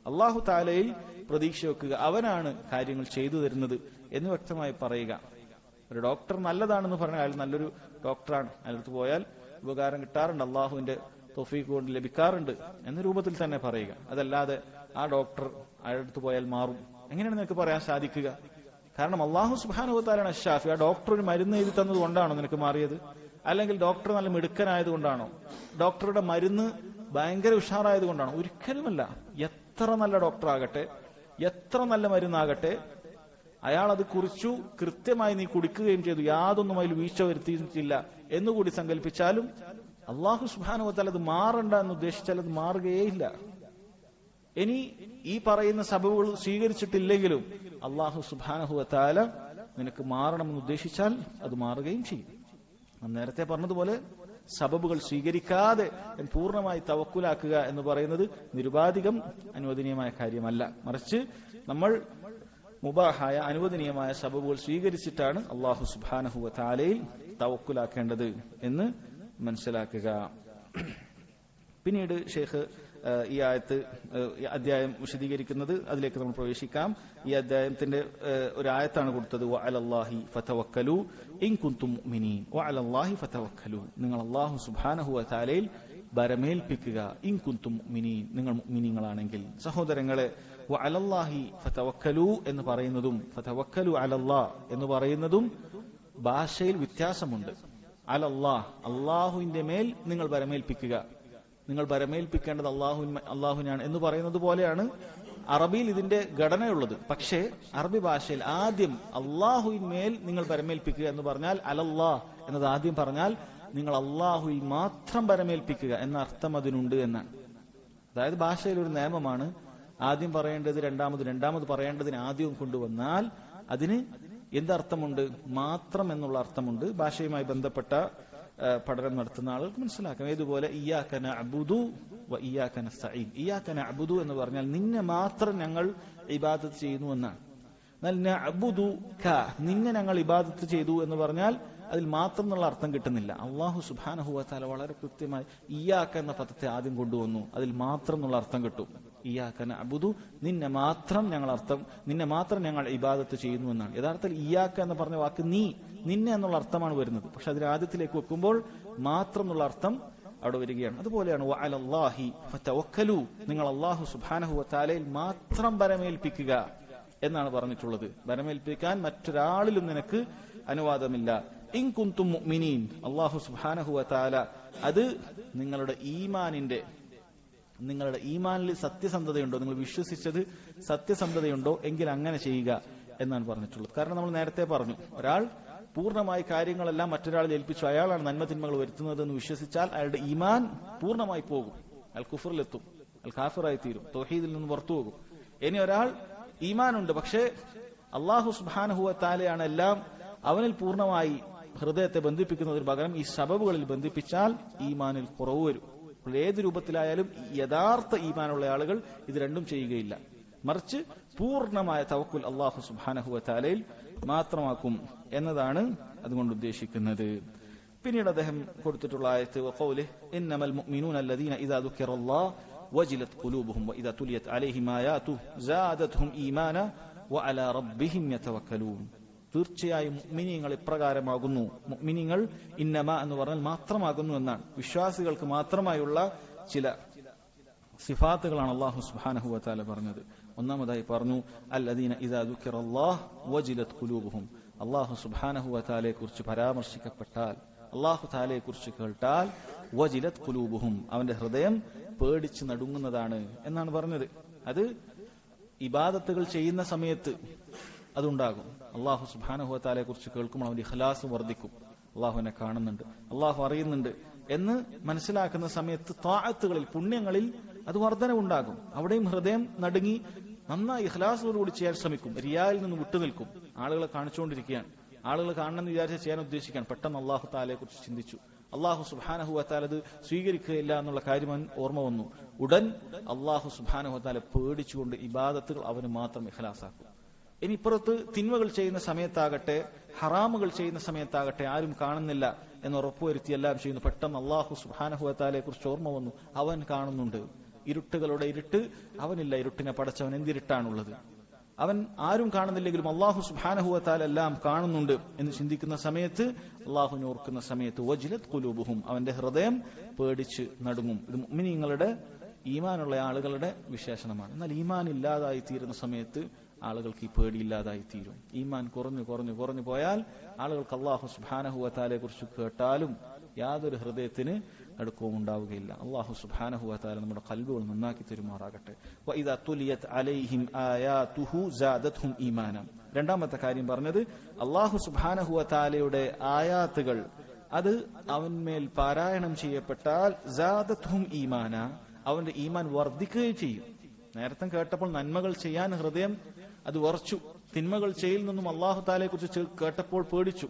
അല്ലാഹു തആലയിൽ പ്രതീക്ഷ വെക്കുക, അവനാണ് കാര്യങ്ങൾ ചെയ്തു തരുന്നത് എന്ന് വ്യക്തമായി പറയുക. ഒരു ഡോക്ടർ നല്ലതാണെന്ന് പറഞ്ഞാൽ അയാൾ നല്ലൊരു ഡോക്ടറാണ്, അയാൾക്ക് പോയാൽ ഉപകാരം കിട്ടാറുണ്ട്, അള്ളാഹുവിന്റെ തൗഫീഖ് കൊണ്ട് ലഭിക്കാറുണ്ട് എന്ന രൂപത്തിൽ തന്നെ പറയുക. അതല്ലാതെ ആ ഡോക്ടർ അയാളടുത്ത് പോയാൽ മാറും, എങ്ങനെയാണ് നിനക്ക് പറയാൻ സാധിക്കുക? കാരണം അല്ലാഹു സുബ്ഹാനഹു വതആലയാണ് അഷ്ഷാഫി. ആ ഡോക്ടർ ഒരു മരുന്ന് എഴുതി തന്നത് കൊണ്ടാണോ നിനക്ക് മാറിയത്? അല്ലെങ്കിൽ ഡോക്ടർ നല്ല മിടുക്കനായത് കൊണ്ടാണോ? ഡോക്ടറുടെ മരുന്ന് ഭയങ്കര ഉഷാറായത് കൊണ്ടാണോ? ഒരിക്കലുമല്ല. എത്ര നല്ല ഡോക്ടർ ആകട്ടെ, എത്ര നല്ല മരുന്നാകട്ടെ, അയാൾ അത് കുറിച്ചു, കൃത്യമായി നീ കുടിക്കുകയും ചെയ്തു, യാതൊന്നും അതിൽ വീഴ്ച വരുത്തിയിട്ടില്ല എന്നുകൂടി സങ്കല്പിച്ചാലും അല്ലാഹു സുബ്ഹാനഹു വതആല അത് മാറണ്ട എന്ന് ഉദ്ദേശിച്ചാൽ അത് മാറുകയേയില്ല. ഇനി ഈ പറയുന്ന സബബുകൾ സ്വീകരിച്ചിട്ടില്ലെങ്കിലും അല്ലാഹു സുബ്ഹാനഹു വതആല നിനക്ക് മാറണമെന്ന് ഉദ്ദേശിച്ചാൽ അത് മാറുകയും ചെയ്യും. നേരത്തെ പറഞ്ഞതുപോലെ സബബുകൾ സ്വീകരിക്കാതെ പൂർണ്ണമായി തവക്കുലാക്കുക എന്ന് പറയുന്നത് നിരുപാധികം അനുവദനീയമായ കാര്യമല്ല. മറിച്ച് നമ്മൾ മുബാഹായ അനുവദനീയമായ സബബുകൾ സ്വീകരിച്ചിട്ടാണ് അല്ലാഹു സുബ്ഹാനഹു വ തആലയിൽ തവക്കുലാക്കേണ്ടത് എന്ന് മനസ്സിലാക്കുക. പിന്നീട് ഷെയ്ഖ് ഈ അധ്യായം വിശദീകരിക്കുന്നത്, അതിലേക്ക് നമ്മൾ പ്രവേശിക്കാം. ഈ അധ്യായത്തിന്റെ ഒരു ആയത്താണ് കൊടുത്തത്, വഅലല്ലാഹി ഫതവക്കലു ഇൻ കുൻതും മുഅ്മിനീൻ. വഅലല്ലാഹി ഫതവക്കലു, നിങ്ങൾ അല്ലാഹു സുബ്ഹാനഹു വ തആലയിൽ ബരമേൽപ്പിക്കുക. ഇൻ കുൻതും മുഅ്മിനീൻ, നിങ്ങൾ മുഅ്മിനീങ്ങളാണെങ്കിൽ. സഹോദരങ്ങളെ, വഅലല്ലാഹി ഫതവക്കലു എന്ന് പറയുന്നതും ഫതവക്കലു അലല്ലാഹ് എന്ന് പറയുന്നതും ഭാഷയിൽ വ്യത്യാസമുണ്ട്. അലല്ലാഹ്, അല്ലാഹുവിന്റെ മേൽ നിങ്ങൾ ബരമേൽപ്പിക്കുക, നിങ്ങൾ ബരമേൽപ്പിക്കേണ്ടത് അള്ളാഹുവിനാണ് എന്ന് പറയുന്നത് പോലെയാണ് അറബിയിൽ ഇതിന്റെ ഘടനയുള്ളത്. പക്ഷേ അറബി ഭാഷയിൽ ആദ്യം അള്ളാഹുവിന്മേൽ നിങ്ങൾ ബരമേൽപ്പിക്കുക എന്ന് പറഞ്ഞാൽ, അലല്ലാഹ് എന്നത് ആദ്യം പറഞ്ഞാൽ നിങ്ങൾ അള്ളാഹുവിൽ മാത്രം ബരമേൽപ്പിക്കുക എന്ന അർത്ഥം അതിനുണ്ട് എന്നാണ്. അതായത് ഭാഷയിൽ ഒരു നിയമമാണ്, ആദ്യം പറയേണ്ടത് രണ്ടാമത് പറയേണ്ടതിന് ആദ്യവും കൊണ്ടുവന്നാൽ അതിന് എന്തർത്ഥമുണ്ട്? മാത്രം എന്നുള്ള അർത്ഥമുണ്ട്. ഭാഷയുമായി ബന്ധപ്പെട്ട പഠനം നടത്തുന്ന ആളുകൾക്ക് മനസ്സിലാക്കാം. ഏതുപോലെ ഇയ്യാക നഅ്ബുദു വ ഇയ്യാക നസ്തഈൻ. ഇയ്യാക നഅ്ബുദു എന്ന് പറഞ്ഞാൽ നിന്നെ മാത്രം ഞങ്ങൾ ഇബാദത്ത് ചെയ്യുന്നു എന്നാണ്. എന്നാൽ നഅ്ബുദുക, നിന്നെ ഞങ്ങൾ ഇബാദത്ത് ചെയ്തു എന്ന് പറഞ്ഞാൽ അതിൽ മാത്രം എന്നുള്ള അർത്ഥം കിട്ടുന്നില്ല. അല്ലാഹു സുബ്ഹാനഹു വ തആല വളരെ കൃത്യമായി ഇയ്യാക എന്ന പദത്തെ ആദ്യം കൊണ്ടുവന്നു, അതിൽ മാത്രം എന്നുള്ള അർത്ഥം കിട്ടും. ഇയ്യാക നഅ്ബുദു, നിന്നെ മാത്രം ഞങ്ങൾ ഇബാദത്ത് ചെയ്യുന്നു എന്നാണ്. യഥാർത്ഥത്തിൽ ഇയ്യാക എന്ന് പറഞ്ഞ വാക്ക് നിന്നെ എന്നുള്ള അർത്ഥമാണ് വരുന്നത്. പക്ഷെ അതിന് ആദ്യത്തിലേക്ക് വെക്കുമ്പോൾ മാത്രം എന്നുള്ള അർത്ഥം അവിടെ വരികയാണ്. അതുപോലെയാണ് വഅലല്ലാഹി ഫതവക്കലു, നിങ്ങൾ അല്ലാഹു സുബ്ഹാനഹു വ തആലയിൽ മാത്രം ബരമേൽപ്പിക്കുക എന്നാണ് പറഞ്ഞിട്ടുള്ളത്. ബരമേൽപ്പിക്കാൻ മറ്റൊരാളിലും നിനക്ക് അനുവാദമില്ല. ഇൻ കുൻതും മുഅ്മിനീൻ, അല്ലാഹു സുബ്ഹാനഹു വ തആല അത് നിങ്ങളുടെ ഈമാനിൽ സത്യസന്ധതയുണ്ടോ, നിങ്ങൾ വിശ്വസിച്ചത് സത്യസന്ധതയുണ്ടോ എങ്കിൽ അങ്ങനെ ചെയ്യുക എന്നാണ് പറഞ്ഞിട്ടുള്ളത്. കാരണം നമ്മൾ നേരത്തെ പറഞ്ഞു, ഒരാൾ പൂർണ്ണമായി കാര്യങ്ങളെല്ലാം മറ്റൊരാളിൽ ഏൽപ്പിച്ചു, അയാളാണ് നന്മ തിന്മകൾ വരുത്തുന്നത് എന്ന് വിശ്വസിച്ചാൽ അയാളുടെ ഈമാൻ പൂർണ്ണമായി പോകും, അയാൾ കുഫറിലെത്തും, അയാൾ കാഫിറായി തീരും, തൗഹീദിൽ നിന്ന് പുറത്തു പോകും. ഇനി ഒരാൾ ഈമാനുണ്ട്, പക്ഷേ അല്ലാഹു സുബ്ഹാനഹു വ തആലയാണ് എല്ലാം, അവനിൽ പൂർണ്ണമായി ഹൃദയത്തെ ബന്ധിപ്പിക്കുന്നതിന് പകരം ഈ സബബുകളിൽ ബന്ധിപ്പിച്ചാൽ ഈമാനിൽ കുറവ് വരും. ഏത് രൂപത്തിലായാലും യഥാർത്ഥ ഈമാനുള്ള ആളുകൾ ഇത് രണ്ടും ചെയ്യുകയില്ല, മറിച്ച് പൂർണ്ണമായ തവക്കുൽ അല്ലാഹു സുബ്ഹാനഹു വ തആലയിൽ മാത്രമാക്കും എന്നതാണ് അതുകൊണ്ട് ഉദ്ദേശിക്കുന്നത്. പിന്നീട് അദ്ദേഹം കൊടുത്തിട്ടുള്ള ആയത്ത് വഖൗലിഹി ഇന്നമൽ മുഅ്മിനൂന അല്ലദീന ഇദാ ദുക്കിറല്ലാഹു വജിലത് ഖുലൂബുഹും വഇദാ തുലിയത് അലൈഹിം ആയാതുഹു സാദത്ഹും ഈമാന വഅലാ റബ്ബിഹിം യതവക്കലൂൻ. തീർച്ചയായും മുഅ്മിനീങ്ങൾ ഇപ്രകാരമാകുന്നു. മുഅ്മിനീങ്ങൾ ഇന്നമ എന്ന് പറഞ്ഞാൽ മാത്രമാകുന്നു എന്നാണ്. വിശ്വാസികൾക്ക് മാത്രമായുള്ള ചില സിഫാത്തുകളാണ് അല്ലാഹു സുബ്ഹാനഹു വ തആല പറഞ്ഞത്. ഒന്നാമതായി പറഞ്ഞു അല്ലദീന ഇദാ ദുക്കിറല്ലാഹു വജിലത് ഖുലൂബുഹും. അല്ലാഹു സുബ്ഹാനഹു വ തആലയെ കുറിച്ച് പരാമർശിക്കപ്പെട്ടാൽ, അല്ലാഹു തആലയെ കുറിച്ച് കേട്ടാൽ വജിലത് ഖുലൂബുഹും, അവന്റെ ഹൃദയം പേടിച്ച് നടുങ്ങുന്നതാണ് എന്നാണ് പറഞ്ഞത്. അത് ഇബാദത്തുകൾ ചെയ്യുന്ന സമയത്ത് അതുണ്ടാകും. അല്ലാഹു സുബ്ഹാനഹു വ തആലയെ കുറിച്ച് കേൾക്കുമ്പോൾ അവന്റെ ഇഖ്ലാസ് വർദ്ധിക്കും. അല്ലാഹുവിനെ കാണുന്നുണ്ട്, അല്ലാഹു അറിയുന്നുണ്ട് എന്ന് മനസ്സിലാക്കുന്ന സമയത്ത് ത്വാഅത്തുകളിൽ, പുണ്യങ്ങളിൽ അത് വർധനവുണ്ടാകും. അവിടെയും ഹൃദയം നടുങ്ങി നന്നായി ഇഖ്ലാസോടുകൂടി ചെയ്യാൻ ശ്രമിക്കും. റിയായിൽ നിന്ന് വിട്ടുനിൽക്കും. ആളുകളെ കാണിച്ചുകൊണ്ടിരിക്കുകയാണ്, ആളുകൾ കാണണമെന്ന് വിചാരിച്ച് ചെയ്യാൻ ഉദ്ദേശിക്കാൻ പെട്ടെന്ന് അല്ലാഹു തആലയെ കുറിച്ച് ചിന്തിച്ചു, അല്ലാഹു സുബ്ഹാനഹു വ തആല അത് സ്വീകരിക്കുകയില്ല എന്നുള്ള കാര്യം ഓർമ്മ വന്നു. ഉടൻ അല്ലാഹു സുബ്ഹാനഹു വ തആല പേടിച്ചുകൊണ്ട് ഇബാദത്തുകൾ അവന് മാത്രം ഇഖ്ലാസാക്കും. ഇനി ഇപ്പുറത്ത് തിന്മകൾ ചെയ്യുന്ന സമയത്താകട്ടെ, ഹറാമുകൾ ചെയ്യുന്ന സമയത്താകട്ടെ ആരും കാണുന്നില്ല എന്ന് ഉറപ്പുവരുത്തി എല്ലാം ചെയ്യുന്നു. പെട്ടെന്ന് അല്ലാഹു സുബ്ഹാനഹു വ തആലയെ കുറിച്ച് ഓർമ്മ വന്നു, അവൻ കാണുന്നുണ്ട്. ഇരുട്ടുകളുടെ ഇരുട്ട് അവനില്ല, ഇരുട്ടിനെ പടച്ചവൻ എന്തിരുട്ടാണുള്ളത്, അവൻ ആരും കാണുന്നില്ലെങ്കിലും അല്ലാഹു സുബ്ഹാനഹു വ തആല എല്ലാം കാണുന്നുണ്ട് എന്ന് ചിന്തിക്കുന്ന സമയത്ത്, അല്ലാഹുവിനെ ഓർക്കുന്ന സമയത്ത് വജിലത് ഖുലൂബുഹും, അവന്റെ ഹൃദയം പേടിച്ച് നടുങ്ങും. ഇത് മുഅ്മിനീങ്ങളുടെ, ഈമാനുള്ള ആളുകളുടെ വിശേഷണമാണ്. എന്നാൽ ഈമാൻ ഇല്ലാതായി തീരുന്ന സമയത്ത് ആളുകൾക്ക് ഈ പേടിയില്ലാതായി തീരും. ഈമാൻ കുറഞ്ഞു പോയാൽ ആളുകൾക്ക് അല്ലാഹു സുബ്ഹാനഹു വ തആലയെ കുറിച്ച് കേട്ടാലും യാതൊരു ഹൃദയത്തിന് നടുക്കവും ഉണ്ടാവുകയില്ല. അല്ലാഹു സുബ്ഹാനഹു വ തആല നമ്മുടെ ഖൽബുകൾ നന്നാക്കി തരുമാറാകട്ടെ. വഇദാ തുലിയത് അലൈഹിം ആയാതുഹു സാദത്ഹും ഈമാന. രണ്ടാമത്തെ കാര്യം പറഞ്ഞത്, അല്ലാഹു സുബ്ഹാനഹു വ തആലയുടെ ആയാത്തുകൾ അത് അവന്മേൽ പാരായണം ചെയ്യപ്പെട്ടാൽ സാദത്ഹും ഈമാന, അവന്റെ ഈമാൻ വർദ്ധിക്കുകയും ചെയ്യും. നേരത്തെ കേട്ടപ്പോൾ നന്മകൾ ചെയ്യാൻ ഹൃദയം അത് വർച്ചു, തിന്മകൾ ചെയ്യിൽ നിന്നും അല്ലാഹു തആലയെ കുറിച്ച് കേട്ടപ്പോൾ പേടിച്ചു.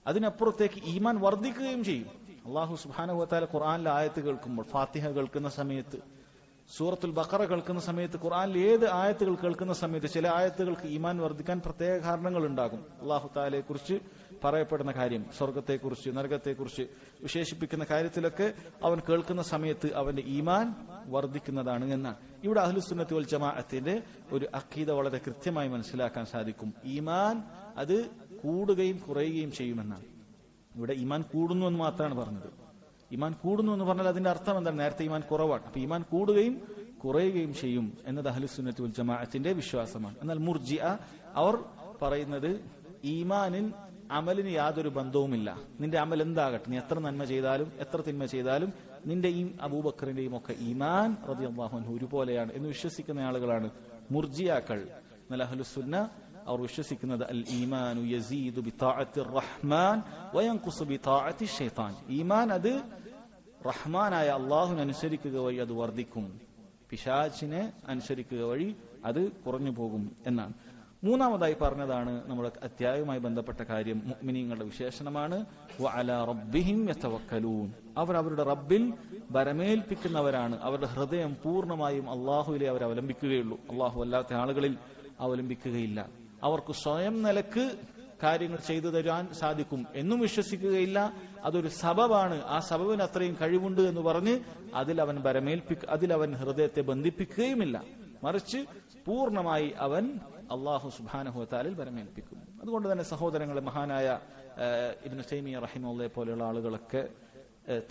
അതിനപ്പുറത്തേക്ക് ഈമാൻ വർദ്ധിക്കുകയും ചെയ്യും. അല്ലാഹു സുബ്ഹാനഹു വ തആല ഖുർആനിലെ ആയത്ത് കേൾക്കുമ്പോൾ, ഫാത്തിഹ കേൾക്കുന്ന സമയത്ത്, സൂറത്തുൽ ബഖറ കേൾക്കുന്ന സമയത്ത്, ഖുർആനിൽ ഏത് ആയത്തുകൾ കേൾക്കുന്ന സമയത്ത് ചില ആയത്തുകൾക്ക് ഈമാൻ വർദ്ധിക്കാൻ പ്രത്യേക കാരണങ്ങൾ ഉണ്ടാകും. അല്ലാഹു തആലയെ കുറിച്ച് പറയപ്പെടുന്ന കാര്യം, സ്വർഗത്തെക്കുറിച്ച് നരകത്തെക്കുറിച്ച് വിശേഷിപ്പിക്കുന്ന കാര്യത്തിലൊക്കെ അവൻ കേൾക്കുന്ന സമയത്ത് അവന്റെ ഈമാൻ വർദ്ധിക്കുന്നതാണ് എന്നാണ്. ഇവിടെ അഹ്ലുസുന്നത്തി വൽ ജമാഅത്തിന്റെ ഒരു അഖീദ വളരെ കൃത്യമായി മനസ്സിലാക്കാൻ സാധിക്കും. ഈമാൻ അത് കൂടുകയും കുറയുകയും ചെയ്യുമെന്നാണ്. ഇവിടെ ഈമാൻ കൂടുന്നു എന്ന് മാത്രമാണ് പറഞ്ഞത്. ഈമാൻ കൂടുന്നു എന്ന് പറഞ്ഞാൽ അതിന്റെ അർത്ഥം എന്താണ്? നേരത്തെ ഈമാൻ കുറവാണ്. അപ്പൊ ഈമാൻ കൂടുകയും കുറയുകയും ചെയ്യും എന്നത് അഹ്ലുസുന്നത്തി വൽ ജമാഅത്തിന്റെ വിശ്വാസമാണ്. എന്നാൽ മുർജിഅ അവർ പറയുന്നത് ഈമാനിൻ അമലിന് യാതൊരു ബന്ധവുമില്ല. നിന്റെ അമൽ എന്താകട്ടെ, നീ എത്ര നന്മ ചെയ്താലും എത്ര തിന്മ ചെയ്താലും നിന്റെ ഈ അബൂബക്കറിന്റെയും ഒക്കെ ഈമാൻ റളിയല്ലാഹു അൻഹു ഒരുപോലെയാണ് എന്ന് വിശ്വസിക്കുന്ന ആളുകളാണ് മുർജിയാക്കൾ. എന്നാൽ അഹ്ലുസുന്ന അവർ വിശ്വസിക്കുന്നത് അൽ ഈമാനു യസീദു ബിതാഅത്തി റഹ്മാൻ വയൻഖുസു ബിതാഅത്തി ശൈത്താൻ. ഈമാൻ അത് റഹ്മാനായ അല്ലാഹുവിനെ അനുസരിക്കുക വഴി അത് വർദ്ധിക്കും, പിശാചിനെ അനുസരിക്കുക വഴി അത് കുറഞ്ഞു പോകും എന്നാണ്. മൂന്നാമതായി പറഞ്ഞതാണ് നമ്മുടെ അധ്യായവുമായി ബന്ധപ്പെട്ട കാര്യം, മുഅ്മിനീങ്ങളുടെ വിശേഷണമാണ്. വഅലാ റബ്ബിഹിം യതവക്കലൂൻ. അവർ അവരുടെ റബ്ബിൽ ബരമേൽപ്പിക്കുന്നവരാണ്. അവരുടെ ഹൃദയം പൂർണ്ണമായും അല്ലാഹുവിലെ അവർ അവലംബിക്കുകയുള്ളൂ, അല്ലാഹു അല്ലാത്ത ആളുകളിൽ അവലംബിക്കുകയില്ല. അവർക്ക് സ്വയം നിലക്ക് കാര്യങ്ങൾ ചെയ്തു തരാൻ സാധിക്കും എന്നും വിശ്വസിക്കുകയില്ല. അതൊരു സബബാണ്, ആ സബബിന് അത്രയും കഴിവുണ്ട് എന്ന് പറഞ്ഞ് അതിൽ അവൻ ഹൃദയത്തെ ബന്ധിപ്പിക്കുകയുമില്ല. മറിച്ച് പൂർണ്ണമായി അവൻ അല്ലാഹു സുബ്ഹാനഹു വ തആലയിൽ ബരമേൽപ്പിക്കും. അതുകൊണ്ട് തന്നെ സഹോദരങ്ങളെ, മഹാനായ ഇബ്നു തൈമിയ്യ റഹിമഹുള്ളയെ പോലെയുള്ള ആളുകളൊക്കെ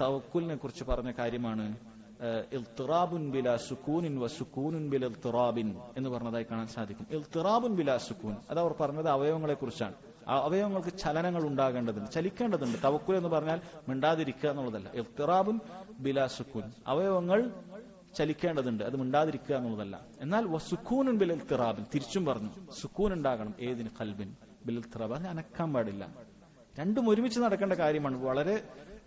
തവക്കുലിനെ കുറിച്ച് പറഞ്ഞ കാര്യമാണ് ഇൽത്തിറാബുൻ ബിലാ സുകൂനിൻ വസുകൂനുൻ ബിൽ ഇൽത്തിറാബിൻ എന്ന് പറഞ്ഞതായി കാണാൻ സാധിക്കും. ഇൽത്തിറാബുൻ ബിലാ സുകൂൻ, അത് അവർ പറഞ്ഞത് അവയവങ്ങളെ കുറിച്ചാണ്. അവയവങ്ങൾക്ക് ചലനങ്ങൾ ഉണ്ടാകേണ്ടതുണ്ട്, ചലിക്കേണ്ടതുണ്ട്. തവക്കുൽ എന്ന് പറഞ്ഞാൽ മിണ്ടാതിരിക്കുക എന്നുള്ളതല്ല. ഇൽത്തിറാബുൻ ബിലാ സുകൂൻ, അവയവങ്ങൾ ചലിക്കേണ്ടതുണ്ട്, അത് മിണ്ടാതിരിക്കുക എന്നുള്ളതല്ല. എന്നാൽ വസുക്കൂനുൻ ബിൽ ഇൽത്തിറാബിൻ, തിരിച്ചും പറഞ്ഞു, സുക്കൂൻ ഉണ്ടാകണം. ഏതിന്? ഖൽബിൻ ബിൽ ഇൽത്തിറാബ്, അത് അനക്കാൻ പാടില്ല. രണ്ടും ഒരുമിച്ച് നടക്കേണ്ട കാര്യമാണ്, വളരെ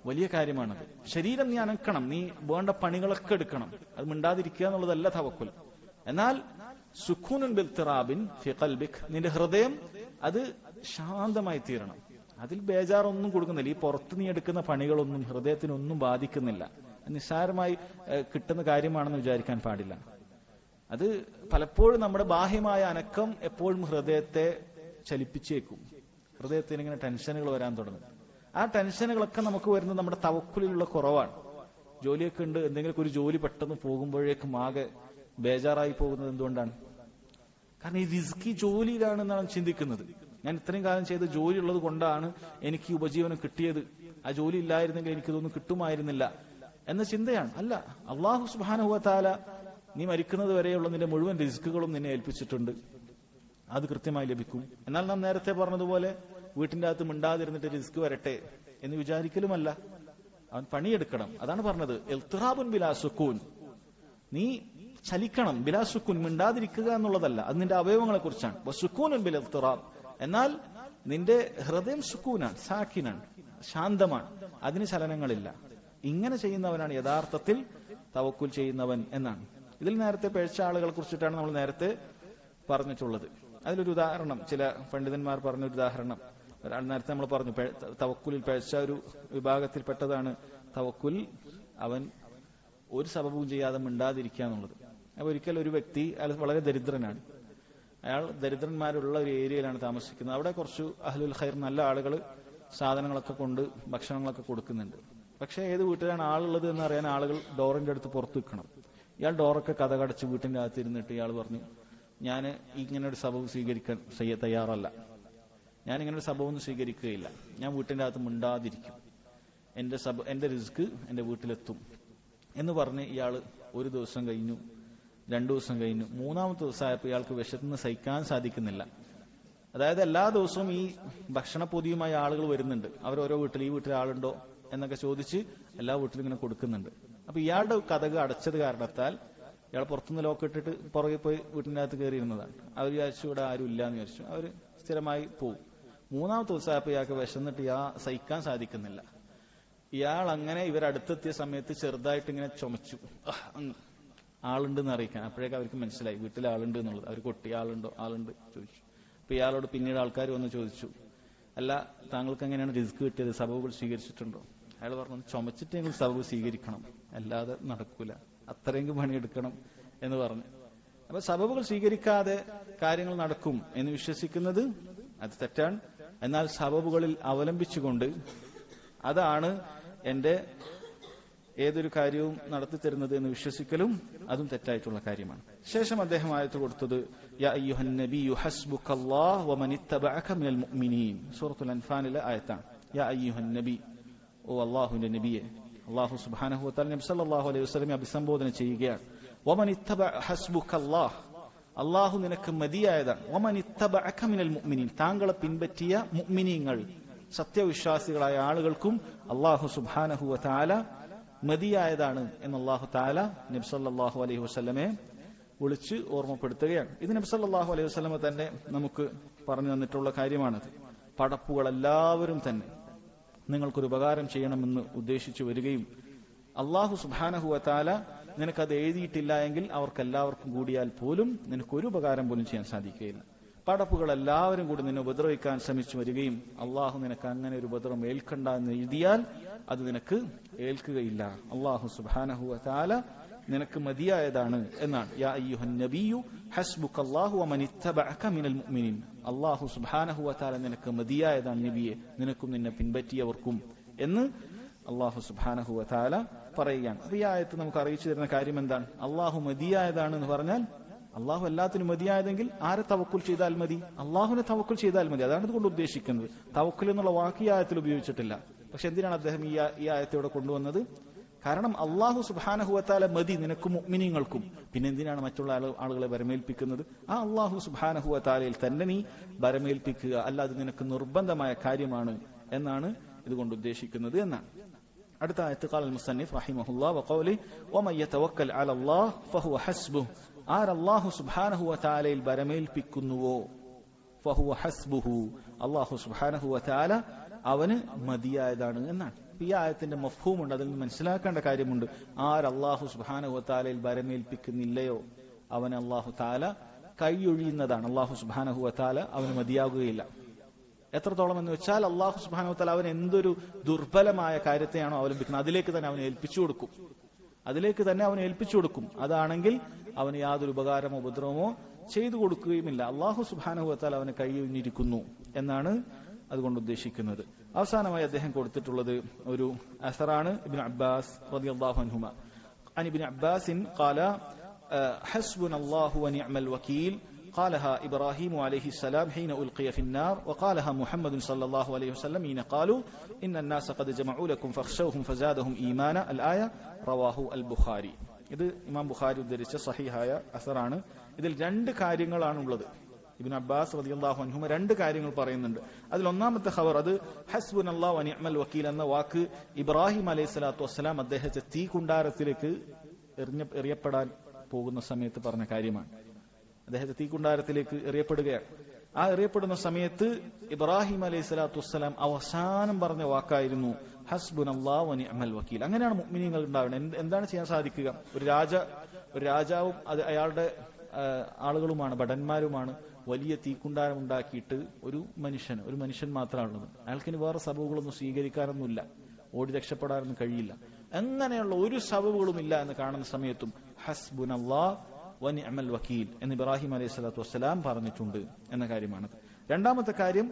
വലിയ കാര്യമാണത്. ശരീരം നീ അനക്കണം, നീ വേണ്ട പണികളൊക്കെ എടുക്കണം, അത് മിണ്ടാതിരിക്കുക എന്നുള്ളതല്ല തവക്കുൽ. എന്നാൽ സുക്കൂനുൻ ബിൽ ഇൽത്തിറാബിൻ ഫി ഖൽബിക്, നിന്റെ ഹൃദയം അത് ശാന്തമായി തീരണം, അതിൽ ബേജാറൊന്നും കൊടുക്കുന്നില്ല. ഈ പുറത്ത് നീ എടുക്കുന്ന പണികളൊന്നും ഹൃദയത്തിനൊന്നും ബാധിക്കുന്നില്ല. നിസ്സാരമായി കിട്ടുന്ന കാര്യമാണെന്ന് വിചാരിക്കാൻ പാടില്ല. അത് പലപ്പോഴും നമ്മുടെ ബാഹ്യമായ അനക്കം എപ്പോഴും ഹൃദയത്തെ ചലിപ്പിച്ചേക്കും. ഹൃദയത്തിന് ഇങ്ങനെ ടെൻഷനുകൾ വരാൻ തുടങ്ങും. ആ ടെൻഷനുകളൊക്കെ നമുക്ക് വരുന്നത് നമ്മുടെ തവക്കുലിലുള്ള കുറവാണ്. ജോലിയൊക്കെ ഉണ്ട്, എന്തെങ്കിലും ഒരു ജോലി പെട്ടെന്ന് പോകുമ്പോഴേക്കും ആകെ ബേജാറായി പോകുന്നത് എന്തുകൊണ്ടാണ്? കാരണം ഈ റിസ്കി ജോലിയിലാണെന്നാണ് ചിന്തിക്കുന്നത്. ഞാൻ ഇത്രയും കാലം ചെയ്ത ജോലി ഉള്ളത് കൊണ്ടാണ് എനിക്ക് ഉപജീവനം കിട്ടിയത്, ആ ജോലി ഇല്ലായിരുന്നെങ്കിൽ എനിക്കിതൊന്നും കിട്ടുമായിരുന്നില്ല എന്ന ചിന്തയാണ്. അല്ല, അല്ലാഹു സുബ്ഹാനഹു വ തആല നീ മരിക്കുന്നത് വരെയുള്ള നിന്റെ മുഴുവൻ റിസ്കുകളും നിന്നെ ഏൽപ്പിച്ചിട്ടുണ്ട്, അത് കൃത്യമായി ലഭിക്കും. എന്നാൽ നാം നേരത്തെ പറഞ്ഞതുപോലെ വീട്ടിന്റെ അകത്ത് മിണ്ടാതിരുന്നിട്ട് റിസ്ക് വരട്ടെ എന്ന് വിചാരിക്കലുമല്ല, അവൻ പണിയെടുക്കണം. അതാണ് പറഞ്ഞത് ഇൽത്തിറാബുൻ ബിലാ സുക്കൂൻ, നീ ചലിക്കണം. ബിലാ സുക്കൂൻ, മിണ്ടാതിരിക്കുക എന്നുള്ളതല്ല, അത് നിന്റെ അവയവങ്ങളെ കുറിച്ചാണ്. വസുക്കൂനുൻ ബിൽ ഇൽത്തിറാബ്, എന്നാൽ നിന്റെ ഹൃദയം സുക്കൂനാണ്, സാക്കിനാണ്, ശാന്തമാണ്, അതിന് ചലനങ്ങളില്ല. ഇങ്ങനെ ചെയ്യുന്നവനാണ് യഥാർത്ഥത്തിൽ തവക്കുൽ ചെയ്യുന്നവൻ എന്നാണ്. ഇതിൽ നേരത്തെ പിഴച്ച ആളുകളെ കുറിച്ചിട്ടാണ് നമ്മൾ നേരത്തെ പറഞ്ഞിട്ടുള്ളത്. അതിലൊരു ഉദാഹരണം, ചില പണ്ഡിതന്മാർ പറഞ്ഞൊരു ഉദാഹരണം, ഒരാൾ നേരത്തെ നമ്മൾ പറഞ്ഞു തവക്കുലിൽ പിഴച്ച ഒരു വിഭാഗത്തിൽപ്പെട്ടതാണ് തവക്കുൽ അവൻ ഒരു സബബും ചെയ്യാതെ മിണ്ടാതിരിക്കുക എന്നുള്ളത്. അപ്പൊ ഒരിക്കൽ ഒരു വ്യക്തി, അയാൾ വളരെ ദരിദ്രനാണ്, അയാൾ ദരിദ്രന്മാരുള്ള ഒരു ഏരിയയിലാണ് താമസിക്കുന്നത്. അവിടെ കുറച്ച് അഹ്ലുൽ ഖൈർ, നല്ല ആളുകൾ സാധനങ്ങളൊക്കെ കൊണ്ട് ഭക്ഷണങ്ങളൊക്കെ കൊടുക്കുന്നുണ്ട്. പക്ഷെ ഏത് വീട്ടിലാണ് ആളുള്ളത് എന്ന് അറിയാൻ ആളുകൾ ഡോറിന്റെ അടുത്ത് പുറത്ത് നിൽക്കണം. ഇയാൾ ഡോറൊക്കെ കതകടച്ച് വീട്ടിന്റെ അകത്ത് ഇരുന്നിട്ട് ഇയാൾ പറഞ്ഞു, ഞാൻ ഇങ്ങനെ ഒരു സബബ് സ്വീകരിക്കാൻ തയ്യാറല്ല, ഞാൻ ഇങ്ങനെ ഒരു സബബൊന്നും സ്വീകരിക്കുകയില്ല, ഞാൻ വീട്ടിന്റെ അകത്ത് മിണ്ടാതിരിക്കും, എന്റെ റിസ്ക് എന്റെ വീട്ടിലെത്തും എന്ന് പറഞ്ഞ് ഇയാൾ ഒരു ദിവസം കഴിഞ്ഞു, 2 ദിവസം കഴിഞ്ഞു, 3-ാമത്തെ ദിവസമായപ്പോൾ ഇയാൾക്ക് വിശന്ന് സഹിക്കാൻ സാധിക്കുന്നില്ല. അതായത് എല്ലാ ദിവസവും ഈ ഭക്ഷണപ്പൊതിയുമായി ആളുകൾ വരുന്നുണ്ട്. അവരോരോ വീട്ടിൽ, ഈ വീട്ടിൽ ആളുണ്ടോ എന്നൊക്കെ ചോദിച്ച് എല്ലാ വീട്ടിലും ഇങ്ങനെ കൊടുക്കുന്നുണ്ട്. അപ്പൊ ഇയാളുടെ കതക് അടച്ചത് കാരണത്താൽ ഇയാൾ പുറത്തുനിന്ന് ലോക്ക് ഇട്ടിട്ട് പുറകെ പോയി വീട്ടിന്റെ അകത്ത് കയറിയിരുന്നതാണ്. അവർ വിചാരിച്ചു ഇവിടെ ആരും ഇല്ലാന്ന് വിചാരിച്ചു, അവർ സ്ഥിരമായി പോകും. 3-ാമത്തെ ദിവസമായപ്പോൾ ഇയാൾക്ക് വിശന്നിട്ട് സഹിക്കാൻ സാധിക്കുന്നില്ല. ഇയാൾ അങ്ങനെ ഇവരടുത്തെത്തിയ സമയത്ത് ചെറുതായിട്ട് ഇങ്ങനെ ചുമച്ചു, ആളുണ്ടെന്ന് അറിയിക്കാൻ. അപ്പോഴേക്കും അവർക്ക് മനസ്സിലായി വീട്ടിൽ ആളുണ്ട് എന്നുള്ളത്. അവർ കൊട്ടി, ആളുണ്ട് ചോദിച്ചു. അപ്പൊ ഇയാളോട് പിന്നീട് ആൾക്കാർ വന്ന് ചോദിച്ചു, അല്ല താങ്കൾക്ക് എങ്ങനെയാണ് റിസ്ക് കിട്ടിയത്, സബബുകൾ സ്വീകരിച്ചിട്ടുണ്ടോ? അയാൾ പറഞ്ഞു, ചുമച്ചിട്ട് ഞങ്ങൾ സബബ് സ്വീകരിക്കണം, അല്ലാതെ നടക്കൂല. അത്രയെങ്കിലും പണിയെടുക്കണം എന്ന് പറഞ്ഞു. അപ്പൊ സബബുകൾ സ്വീകരിക്കാതെ കാര്യങ്ങൾ നടക്കും എന്ന് വിശ്വസിക്കുന്നത് അത് തെറ്റാണ്. എന്നാൽ സബബുകളിൽ അവലംബിച്ചുകൊണ്ട് അതാണ് എന്റെ ഏതൊരു കാര്യവും നടത്തിത്തരുന്നത് എന്ന് വിശ്വസിക്കലും അതും തെറ്റായിട്ടുള്ള കാര്യമാണ്. ശേഷം അദ്ദേഹം ആയത്ത് കൊടുത്തത് യാ അയ്യുഹൻ നബിയു ഹസ്ബുകല്ലാഹു വമൻ ഇത്തബഅക മിനൽ മുഅ്മിനീൻ, സൂറത്തുൽ അൻഫാലിലെ ആയത്താണ്. യാ അയ്യുഹൻ നബി, ഓ അല്ലാഹുവിന്റെ നബിയെ. അല്ലാഹു സുബ്ഹാനഹു വ തആല നബി സല്ലല്ലാഹു അലൈഹി വസല്ലമയെ അഭിസംബോധന ചെയ്യുകയാണ്. വമൻ ഇത്തബഅ ഹസ്ബുകല്ലാഹ്, അല്ലാഹു നിനക്ക് മതിയായതാണ്. വമൻ ഇത്തബഅക മിനൽ മുഅ്മിനീൻ, താങ്കളെ പിൻപറ്റിയ മുഅ്മിനീങ്ങൾ സത്യവിശ്വാസികളായ ആളുകൾക്കും അല്ലാഹു സുബ്ഹാനഹു വ തആല മതിയായതാണ് എന്ന് അല്ലാഹു തആല നബി സല്ലല്ലാഹു അലൈഹി വസല്ലമയെ വിളിച്ച് ഓർമ്മപ്പെടുത്തുകയാണ്. ഇത് നബി സല്ലല്ലാഹു അലൈഹി വസല്ലമ തന്നെ നമുക്ക് പറഞ്ഞു തന്നിട്ടുള്ള കാര്യമാണത്. പടപ്പുകളെല്ലാവരും തന്നെ നിങ്ങൾക്കൊരു ഉപകാരം ചെയ്യണമെന്ന് ഉദ്ദേശിച്ചു വരികയും അല്ലാഹു സുബ്ഹാനഹു വ തആല നിനക്കത് എഴുതിയിട്ടില്ല എങ്കിൽ അവർക്കെല്ലാവർക്കും കൂടിയാൽ പോലും നിനക്കൊരു ഉപകാരം പോലും ചെയ്യാൻ സാധിക്കുകയില്ല. പടപ്പുകളെല്ലാവരും കൂടി നിന്നെ ഉപദ്രവിക്കാൻ ശ്രമിച്ചു വരികയും അള്ളാഹു നിനക്ക് അങ്ങനെ ഒരു ഉപദ്രവം ഏൽക്കണ്ട എന്ന് എഴുതിയാൽ അത് നിനക്ക് ഏൽക്കുകയില്ല. അള്ളാഹു സുബ്ഹാനഹു വ തആല നിനക്ക് മതിയായതാണ് എന്നാണ്. യാ അയ്യുഹൻ നബിയു ഹസ്ബുകല്ലാഹു വമൻ ഇത്തബഅക മിനൽ മുഅ്മിനീൻ, അള്ളാഹു സുബ്ഹാനഹു വ തആല നിനക്ക് മതിയായതാണ് നബിയെ, നിനക്കും നിന്നെ പിൻപറ്റിയവർക്കും എന്ന് അള്ളാഹു സുബ്ഹാനഹു വ തആല പറയുകയാണ്. അപ്പൊ ഈ ആയത്ത് നമുക്ക് അറിയിച്ചു തരുന്ന കാര്യം എന്താണ്? അള്ളാഹു മതിയായതാണ് എന്ന് പറഞ്ഞാൽ അള്ളാഹു എല്ലാത്തിനും മതിയായതെങ്കിൽ ആരെ തവക്കുൽ ചെയ്താൽ മതി? അള്ളാഹുവിനെ തവക്കുൽ ചെയ്താൽ മതി. അതാണ് ഇതുകൊണ്ട് ഉദ്ദേശിക്കുന്നത്. തവക്കുൽ എന്നുള്ള വാക്ക് ഈ ആയത്തിൽ ഉപയോഗിച്ചിട്ടില്ല. പക്ഷെ എന്തിനാണ് അദ്ദേഹം ഈ ആയത്തോടെ കൊണ്ടുവന്നത്? കാരണം അള്ളാഹു സുബ്ഹാനഹു വ തആല മതി നിനക്കും മുഅ്മിനീങ്ങൾക്കും, പിന്നെ എന്തിനാണ് മറ്റുള്ള ആളുകളെ വരമേൽപ്പിക്കുന്നത്? ആ അള്ളാഹു സുബ്ഹാനഹു വ തആലയിൽ തന്നെ നീ വരമേൽപ്പിക്കുക, അല്ലാതെ നിനക്ക് നിർബന്ധമായ കാര്യമാണ് എന്നാണ് ഇതുകൊണ്ട് ഉദ്ദേശിക്കുന്നത് എന്നാണ്. അടുത്ത ആയത്ത് ഖാല മുസന്നിഫ് റഹിമഹുല്ലാഹ് വഖൗലി വമൻ യതവക്കൽ അലല്ലാഹ് ഫഹുവ ഹസ്ബുഹു, ആരല്ലാഹു സുബ്ഹാനഹു വ തആലയിൽ ബരമേൽപ്പിക്കുന്നുവോ ഫഹുവ ഹസ്ബുഹു, അല്ലാഹു സുബ്ഹാനഹു വ തആല അവന് മതിയായതാണ് എന്നാണ്. ഈ ആയത്തിന്റെ മഫ്ഹൂമുണ്ട്, അതിൽ നിന്ന് മനസ്സിലാക്കേണ്ട കാര്യമുണ്ട്. ആരല്ലാഹു സുബ്ഹാനഹു വ തആലയിൽ ബരമേൽപ്പിക്കുന്നില്ലയോ അവന് അല്ലാഹു തആല കൈയൊഴിയുന്നതാണ്. അല്ലാഹു സുബ്ഹാനഹു വ തആല അവന് മതിയാകുകയില്ല. എത്രത്തോളം എന്ന് വെച്ചാൽ അല്ലാഹു സുബ്ഹാനഹു വ തആല അവൻ എന്തൊരു ദുർബലമായ കാര്യത്തെയാണോ അവലംബിക്കുന്നത് അതിലേക്ക് തന്നെ അവൻ ഏൽപ്പിച്ചു കൊടുക്കും. അതാണെങ്കിൽ അവന് യാതൊരു ഉപകാരമോ ഉപദ്രവമോ ചെയ്തു കൊടുക്കുകയുമില്ല. അല്ലാഹു സുബ്ഹാനഹു വ തആല അവന് കൈയൊഴിഞ്ഞിരിക്കുന്നു എന്നാണ് അതുകൊണ്ട് ഉദ്ദേശിക്കുന്നത്. അവസാനമായി അദ്ദേഹം കൊടുത്തിട്ടുള്ളത് ഒരു അസറാണ് ഇബ്നു അബ്ബാസ് റളിയല്ലാഹു അൻഹുമ. അൻ ഇബ്നു അബ്ബാസിൻ ഖാല ഹസ്ബുനല്ലാഹു വ നിഅമൽ വകീൽ قالها إبراهيم عليه السلام حين ألقي في النار وقالها محمد صلى الله عليه وسلم حين قالوا إن الناس قد جمعوا لكم فاخشوهم فزادهم إيمانا الآية رواه البخاري. ഇത് ഇമാം ബുഖാരി ഉദ്ധരിച്ച സഹീഹായ അസറാണ്. ഇതിൽ രണ്ട് കാര്യങ്ങളാണുള്ളത്. ഇബ്നു അബ്ബാസ് റളിയല്ലാഹു അൻഹുമ രണ്ട് കാര്യങ്ങൾ പറയുന്നുണ്ട്. അതിൽ ഒന്നാമത്തെ ഖബർ അത് ഹസ്ബുനല്ലാഹു വ നിഅമൽ വകീൽ എന്ന വാക്ക് ഇബ്രാഹിം അലൈഹിസ്സലാത്തു വസ്സലാം അദ്ദേഹത്തെ തീ കുണ്ടാരത്തിലേക്ക് എറിയപ്പെടാൻ പോകുന്ന സമയത്ത് പറഞ്ഞ കാര്യമാണ്. അദ്ദേഹത്തെ തീക്കുണ്ടാരത്തിലേക്ക് എറിയപ്പെടുകയാണ്. ആ എറിയപ്പെടുന്ന സമയത്ത് ഇബ്രാഹിം അലൈഹി സ്വലാത്തു വസ്സലാം അവസാനം പറഞ്ഞ വാക്കായിരുന്നു ഹസ്ബുനല്ലാഹു വ നിഅമൽ വകീൽ. അങ്ങനെയാണ് മുഅ്മിനീങ്ങൾ ഉണ്ടാവുന്നത്. എന്താണ് ചെയ്യാൻ സാധിക്കുക? ഒരു രാജാവും അത് അയാളുടെ ആളുകളുമാണ്, ഭടന്മാരുമാണ്. വലിയ തീക്കുണ്ടാരം ഉണ്ടാക്കിയിട്ട് ഒരു മനുഷ്യൻ മാത്രമാണുള്ളത്. അയാൾക്കിനി വേറെ സബബുകളൊന്നും സ്വീകരിക്കാനൊന്നുമില്ല, ഓടി രക്ഷപ്പെടാനൊന്നും കഴിയില്ല. അങ്ങനെയുള്ള ഒരു സബബുകളും ഇല്ല എന്ന് കാണുന്ന സമയത്തും ഹസ്ബുനല്ലാഹു വ നിഅമൽ വകീൽ എന്ന് ഇബ്രാഹിം അലൈഹി സ്വലാത്തു വസ്സലാം പറഞ്ഞിട്ടുണ്ട് എന്ന കാര്യമാണ്. രണ്ടാമത്തെ കാര്യം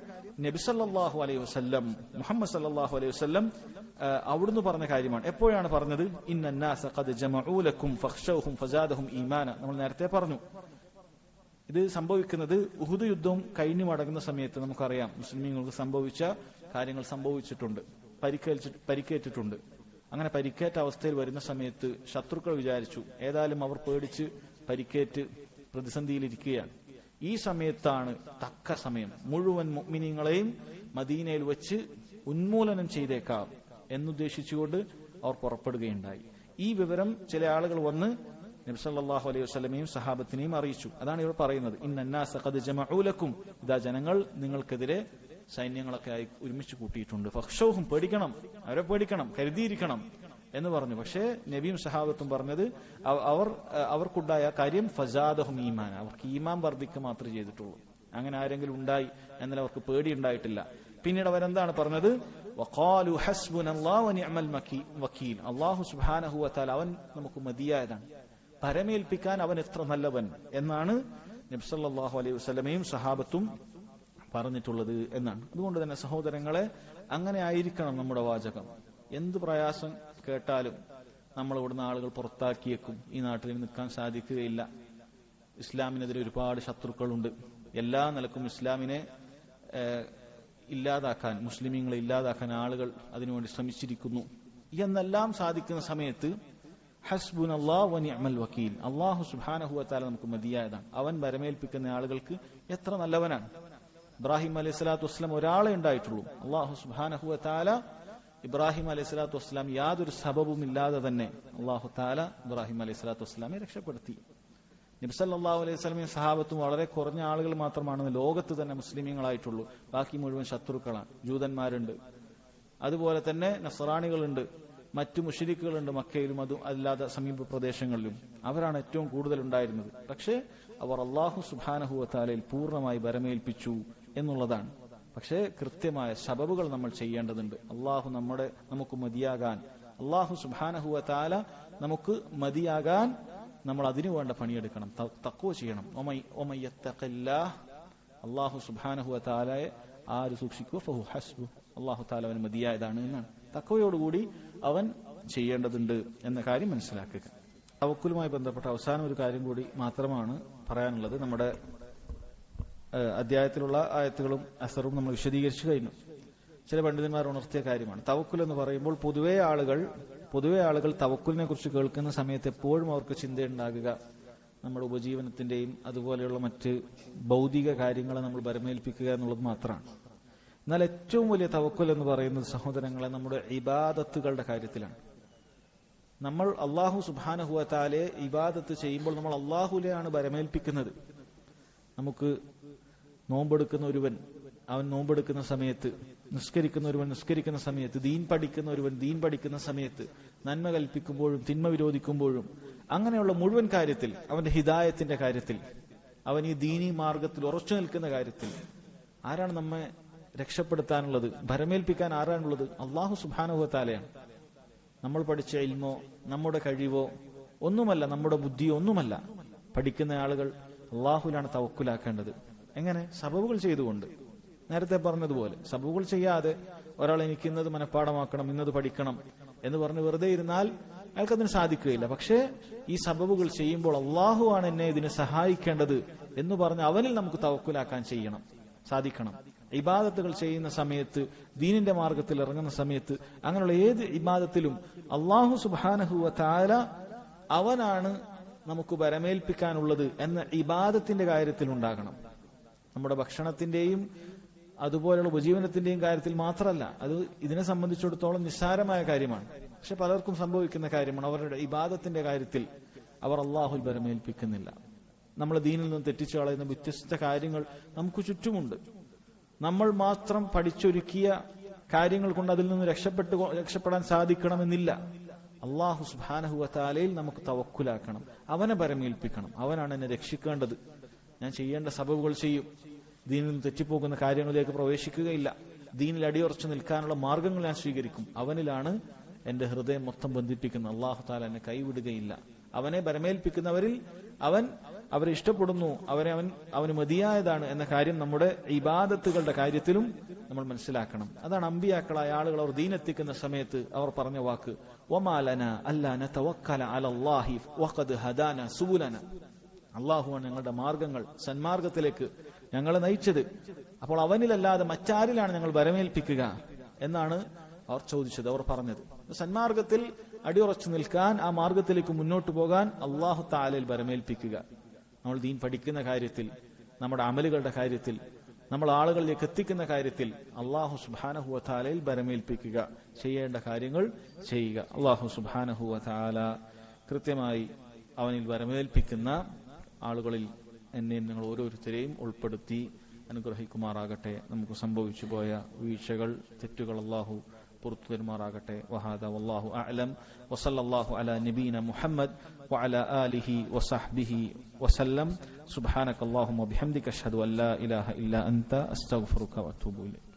നബി സല്ലല്ലാഹു അലൈഹി വസല്ലം മുഹമ്മദ് സല്ലല്ലാഹു അലൈഹി വസല്ലം അവിടുന്ന് പറഞ്ഞ കാര്യമാണ്. എപ്പോഴാണ് പറഞ്ഞത്? ഇന്നന്നാസ ഖദ് ജമഉ ലക്കും ഫഖ്ശൗഹും ഫസാദഹും ഈമാന. നമ്മൾ നേരത്തെ പറഞ്ഞു. ഇത് സംഭവിക്കുന്നത് ഉഹുദ് യുദ്ധം കഴിഞ്ഞു മടങ്ങുന്ന സമയത്ത് നമുക്കറിയാം മുസ്ലിമീങ്ങൾക്ക് സംഭവിച്ച കാര്യങ്ങൾ സംഭവിച്ചിട്ടുണ്ട്, പരിക്കേറ്റിട്ടുണ്ട്. അങ്ങനെ പരിക്കേറ്റ അവസ്ഥയിൽ വരുന്ന സമയത്ത് ശത്രുക്കൾ വിചാരിച്ചു ഏതായാലും അവർ പേടിച്ച് പരിക്കേറ്റ് പ്രതിസന്ധിയിലിരിക്കുകയാണ്. ഈ സമയത്താണ് തക്ക സമയം, മുഴുവൻ മുഅ്മിനീങ്ങളെയും മദീനയിൽ വെച്ച് ഉന്മൂലനം ചെയ്തേക്കാം എന്നുദ്ദേശിച്ചുകൊണ്ട് അവർ പുറപ്പെടുകയുണ്ടായി. ഈ വിവരം ചില ആളുകൾ വന്ന് നബി സല്ലല്ലാഹു അലൈഹി വസല്ലമയും സഹാബത്തിനെയും അറിയിച്ചു. അതാണ് ഇവർ പറയുന്നത് ഇന്നന്നാസ ഖദ് ജമഉ ലക്കും, ഇതാ ജനങ്ങൾ നിങ്ങൾക്കെതിരെ സൈന്യങ്ങളൊക്കെ ആയി ഒരുമിച്ച് കൂട്ടിയിട്ടുണ്ട്. ഫഖ്ശൗഹും, പേടിക്കണം, അവരെ പേടിക്കണം, കരുതിയിരിക്കണം എന്ന് പറഞ്ഞു. പക്ഷേ നബിയും സഹാബത്തും പറഞ്ഞത് അവർക്കുണ്ടായ കാര്യം ഫസാദഹും ഈമാൻ, അവർക്ക് ഈമാൻ വർദ്ധിക്കുക മാത്രമേ ചെയ്തിട്ടുള്ളൂ. അങ്ങനെ ആരെങ്കിലും ഉണ്ടായി എന്നാൽ അവർക്ക് പേടി ഉണ്ടായിട്ടില്ല. പിന്നീട് അവരെന്താണ് പറഞ്ഞത്? വഖാലു ഹസ്ബുനല്ലാഹു വനിഅമൽ വകീൽ. അല്ലാഹു സുബ്ഹാനഹു വതആല അവൻ നമുക്ക് മതിയായതാണ്, പരമേൽപ്പിക്കാൻ അവൻ എത്ര നല്ലവൻ എന്നാണ് നബി സല്ലല്ലാഹു അലൈഹി വസല്ലമയും സഹാബത്തും പറഞ്ഞിട്ടുള്ളത് എന്നാണ്. അതുകൊണ്ട് തന്നെ സഹോദരങ്ങളെ, അങ്ങനെ ആയിരിക്കണം നമ്മുടെ വാചകം. എന്ത് പ്രയാസം കേട്ടാലും നമ്മൾ ഇവിടുന്ന് ആളുകൾ പുറത്താക്കിയേക്കും, ഈ നാട്ടിൽ നിൽക്കാൻ സാധിക്കുകയില്ല, ഇസ്ലാമിനെതിരെ ഒരുപാട് ശത്രുക്കളുണ്ട്, എല്ലാ നിലക്കും ഇസ്ലാമിനെ ഇല്ലാതാക്കാൻ, മുസ്ലിമീങ്ങളെ ഇല്ലാതാക്കാൻ ആളുകൾ അതിനുവേണ്ടി ശ്രമിച്ചിരിക്കുന്നു എന്നെല്ലാം സാധിക്കുന്ന സമയത്ത് ഹസ്ബുനല്ലാഹു വനിഅമൽ വകീൽ, അല്ലാഹു സുബ്ഹാനഹു വതആല നമുക്ക് മതിയായതാണ്, അവൻ വരമേൽപ്പിക്കുന്ന ആളുകൾക്ക് എത്ര നല്ലവനാണ്. ഇബ്രാഹിം അലൈഹി സ്വലാത്തു വസ്സലാം ഒരാളെ ഉണ്ടായിട്ടുള്ളൂ. അല്ലാഹു സുബ്ഹാനഹു വതആല ഇബ്രാഹിം അലൈഹി സ്വലാത്തു വസ്സലാം യാതൊരു സബബും ഇല്ലാതെ തന്നെ അല്ലാഹു തആല ഇബ്രാഹിം അലൈഹി സ്വലാത്തു വസ്സലാമെ രക്ഷപ്പെടുത്തി. നബി സല്ലല്ലാഹു അലൈഹി വസല്ലമയും സഹാബത്തും വളരെ കുറഞ്ഞ ആളുകൾ മാത്രമാണ് ലോകത്ത് തന്നെ മുസ്ലിമീങ്ങളായിട്ടുള്ളൂ. ബാക്കി മുഴുവൻ ശത്രുക്കളാണ്. ജൂതന്മാരുണ്ട്, അതുപോലെ തന്നെ നസ്രാണികളുണ്ട്, മറ്റു മുശ്രിക്കുകളുണ്ട് മക്കയിലും അതും അല്ലാതെ സമീപ പ്രദേശങ്ങളിലും. അവരാണ് ഏറ്റവും കൂടുതൽ ഉണ്ടായിരുന്നത്. പക്ഷേ അവർ അല്ലാഹു സുബ്ഹാനഹു വതആലയിൽ പൂർണ്ണമായി വരമേൽപ്പിച്ചു എന്നുള്ളതാണ്. പക്ഷേ കൃത്യമായ സബബുകൾ നമ്മൾ ചെയ്യേണ്ടതുണ്ട്. അല്ലാഹു നമുക്ക് മതിയാകാൻ, അല്ലാഹു സുബ്ഹാനഹു വതആല നമുക്ക് മതിയാകാൻ നമ്മൾ അതിനു വേണ്ട പണിയെടുക്കണം, തഖ്വ ചെയ്യണം. ഒമയ്യത്തഖില്ലാഹ്, അല്ലാഹു സുബ്ഹാനഹു വതആലയെ ആര് സൂക്ഷിക്കുവോ ഫഹു ഹസ്ബു, അല്ലാഹു തആല അവന് മതിയായതാണ് എന്നാണ്. തഖ്വയോടുകൂടി അവൻ ചെയ്യേണ്ടതുണ്ട് എന്ന കാര്യം മനസ്സിലാക്കുക. തവക്കുലുമായി ബന്ധപ്പെട്ട അവസാനം ഒരു കാര്യം കൂടി മാത്രമാണ് പറയാനുള്ളത്. നമ്മുടെ അധ്യായത്തിലുള്ള ആയത്തുകളും അസറും നമ്മൾ വിശദീകരിച്ചു കഴിഞ്ഞു. ചില പണ്ഡിതന്മാർ ഉണർത്തിയ കാര്യമാണ് തവക്കുൽ എന്ന് പറയുമ്പോൾ. പൊതുവെ ആളുകൾ തവക്കുലിനെ കുറിച്ച് കേൾക്കുന്ന സമയത്ത് എപ്പോഴും അവർക്ക് ചിന്തയുണ്ടാകുക നമ്മുടെ ഉപജീവനത്തിന്റെയും അതുപോലെയുള്ള മറ്റ് ഭൗതിക കാര്യങ്ങളെ നമ്മൾ ബരമേൽപ്പിക്കുക എന്നുള്ളത് മാത്രമാണ്. എന്നാൽ ഏറ്റവും വലിയ തവക്കുൽ എന്ന് പറയുന്നത് സഹോദരങ്ങളെ നമ്മുടെ ഇബാദത്തുകളുടെ കാര്യത്തിലാണ്. നമ്മൾ അല്ലാഹു സുബ്ഹാനഹു വതആലയെ ഇബാദത്ത് ചെയ്യുമ്പോൾ നമ്മൾ അല്ലാഹുവിനെയാണ് ബരമേൽപ്പിക്കുന്നത്. നമുക്ക് നോമ്പെടുക്കുന്ന ഒരുവൻ അവൻ നോമ്പെടുക്കുന്ന സമയത്ത്, നിസ്കരിക്കുന്ന ഒരുവൻ നിസ്കരിക്കുന്ന സമയത്ത്, ദീൻ പഠിക്കുന്ന ഒരുവൻ ദീൻ പഠിക്കുന്ന സമയത്ത്, നന്മ കൽപ്പിക്കുമ്പോഴും തിന്മ വിരോധിക്കുമ്പോഴും, അങ്ങനെയുള്ള മുഴുവൻ കാര്യത്തിൽ, അവന്റെ ഹിദായത്തിന്റെ കാര്യത്തിൽ, അവൻ ഈ ദീനി മാർഗത്തിൽ ഉറച്ചു നിൽക്കുന്ന കാര്യത്തിൽ ആരാണ് നമ്മെ രക്ഷപ്പെടുത്താനുള്ളത്, ഭരമേൽപ്പിക്കാൻ ആരാണുള്ളത്? അല്ലാഹു സുബ്ഹാനഹു വതആലയാണ്. നമ്മൾ പഠിച്ച ഇൽമോ നമ്മുടെ കഴിവോ ഒന്നുമല്ല, നമ്മുടെ ബുദ്ധിയോ ഒന്നുമല്ല. പഠിക്കുന്ന ആളുകൾ അല്ലാഹുവിലാണ് തവക്കുലാക്കേണ്ടത്. എങ്ങനെ? സബബുകൾ ചെയ്തുകൊണ്ട്. നേരത്തെ പറഞ്ഞതുപോലെ സബബുകൾ ചെയ്യാതെ ഒരാൾ എനിക്ക് ഇന്നത് മനഃപ്പാടമാക്കണം, ഇന്നത് പഠിക്കണം എന്ന് പറഞ്ഞ് വെറുതെ ഇരുന്നാൽ അയാൾക്കതിന് സാധിക്കുകയില്ല. പക്ഷേ ഈ സബബുകൾ ചെയ്യുമ്പോൾ അല്ലാഹുവാണ് എന്നെ ഇതിന് സഹായിക്കേണ്ടത് എന്ന് പറഞ്ഞ് അവനിൽ നമുക്ക് തവക്കുലാക്കാൻ സാധിക്കണം. ഇബാദത്തുകൾ ചെയ്യുന്ന സമയത്ത്, ദീനിന്റെ മാർഗത്തിൽ ഇറങ്ങുന്ന സമയത്ത്, അങ്ങനെയുള്ള ഏത് ഇബാദത്തിലും അല്ലാഹു സുബ്ഹാനഹു വതആല അവനാണ് നമുക്ക് ബരമേൽപ്പിക്കാനുള്ളത് എന്ന ഇബാദത്തിന്റെ കാര്യത്തിൽ ഉണ്ടാകണം. നമ്മുടെ ഭക്ഷണത്തിന്റെയും അതുപോലെയുള്ള ഉപജീവനത്തിന്റെയും കാര്യത്തിൽ മാത്രമല്ല. അത് ഇതിനെ സംബന്ധിച്ചിടത്തോളം നിസ്സാരമായ കാര്യമാണ്. പക്ഷെ പലർക്കും സംഭവിക്കുന്ന കാര്യമാണ്. അവരുടെ ഇബാദത്തിന്റെ കാര്യത്തിൽ അവർ അല്ലാഹുൽ ബരമേൽപ്പിക്കുന്നില്ല. നമ്മൾ ദീനിൽ നിന്ന് തെറ്റിച്ചു കളയുന്ന വ്യത്യസ്ത കാര്യങ്ങൾ നമുക്ക് ചുറ്റുമുണ്ട്. നമ്മൾ മാത്രം പഠിച്ചൊരുക്കിയ കാര്യങ്ങൾ കൊണ്ട് അതിൽ നിന്ന് രക്ഷപ്പെടാൻ സാധിക്കണമെന്നില്ല. അല്ലാഹു സുബ്ഹാനഹു വതആലയിൽ നമുക്ക് തവക്കുലാക്കണം, അവനെ ബരമേൽപ്പിക്കണം. അവനാണ് എന്നെ രക്ഷിക്കേണ്ടത്. ഞാൻ ചെയ്യേണ്ട സബബുകൾ ചെയ്യും, ദീനിൽ നിന്ന് തെറ്റിപ്പോകുന്ന കാര്യങ്ങളിലേക്ക് പ്രവേശിക്കുകയില്ല, ദീനിൽ അടിയുറച്ചു നിൽക്കാനുള്ള മാർഗങ്ങൾ ഞാൻ സ്വീകരിക്കും. അവനിലാണ് എന്റെ ഹൃദയം മൊത്തം ബന്ധിപ്പിക്കുന്നത്. അല്ലാഹു തആല എന്നെ കൈവിടുകയില്ല. അവനെ ബരമേൽപ്പിക്കുന്നവരിൽ അവരെ ഇഷ്ടപ്പെടുന്നു, അവന് മതിയായതാണ് എന്ന കാര്യം നമ്മുടെ ഇബാദത്തുകളുടെ കാര്യത്തിലും നമ്മൾ മനസ്സിലാക്കണം. അതാണ് അമ്പിയാക്കളായ ആളുകൾ അവർ ദീനെത്തിക്കുന്ന സമയത്ത് അവർ പറഞ്ഞ വാക്ക്, വമാ ലനാ അല്ലാ നതവക്കല അലല്ലാഹി വഖദ് ഹദാന സുബുലന. അല്ലാഹുവാണ് ഞങ്ങളുടെ മാർഗങ്ങൾ, സന്മാർഗത്തിലേക്ക് ഞങ്ങളെ നയിച്ചത്. അപ്പോൾ അവനിലല്ലാതെ മറ്റാരിലാണ് ഞങ്ങൾ ബരമേൽപ്പിക്കുക എന്നാണ് അവർ ചോദിച്ചത്, അവർ പറഞ്ഞത്. സന്മാർഗത്തിൽ അടിയുറച്ചു നിൽക്കാൻ, ആ മാർഗത്തിലേക്ക് മുന്നോട്ട് പോകാൻ അല്ലാഹു തആലയിൽ ബരമേൽപ്പിക്കുക. നമ്മൾ ദീൻ പഠിക്കുന്ന കാര്യത്തിൽ, നമ്മുടെ അമലുകളുടെ കാര്യത്തിൽ, നമ്മൾ ആളുകളിലേക്ക് എത്തിക്കുന്ന കാര്യത്തിൽ അല്ലാഹു സുബ്ഹാനഹു വതആലയിൽ ബരമേൽപ്പിക്കുക. ചെയ്യേണ്ട കാര്യങ്ങൾ ചെയ്യുക. അല്ലാഹു സുബ്ഹാനഹു വതആല കൃത്യമായി അവനിൽ ബരമേൽപ്പിക്കുന്ന ആളുകളിൽ എന്നെയും നിങ്ങൾ ഓരോരുത്തരെയും ഉൾപ്പെടുത്തി അനുഗ്രഹിക്കുമാറാകട്ടെ. നമുക്ക് സംഭവിച്ചു പോയ വീഴ്ചകൾ, തെറ്റുകൾ അല്ലാഹു പുറത്തു തരുമാറാകട്ടെ. വഹാദ വല്ലാഹു അഅലം വസല്ലല്ലാഹു അലാ നബീന മുഹമ്മദ് വഅലാ ആലിഹി വസഹ്ബിഹി വസല്ലം. സുബ്ഹാനകല്ലാഹുമ്മ വബിഹംദിക അഷ്ഹദു അൻ ലാ ഇലാഹ ഇല്ലാ അൻത അസ്തഗ്ഫിറുക വഅതൂബു ഇലൈക്.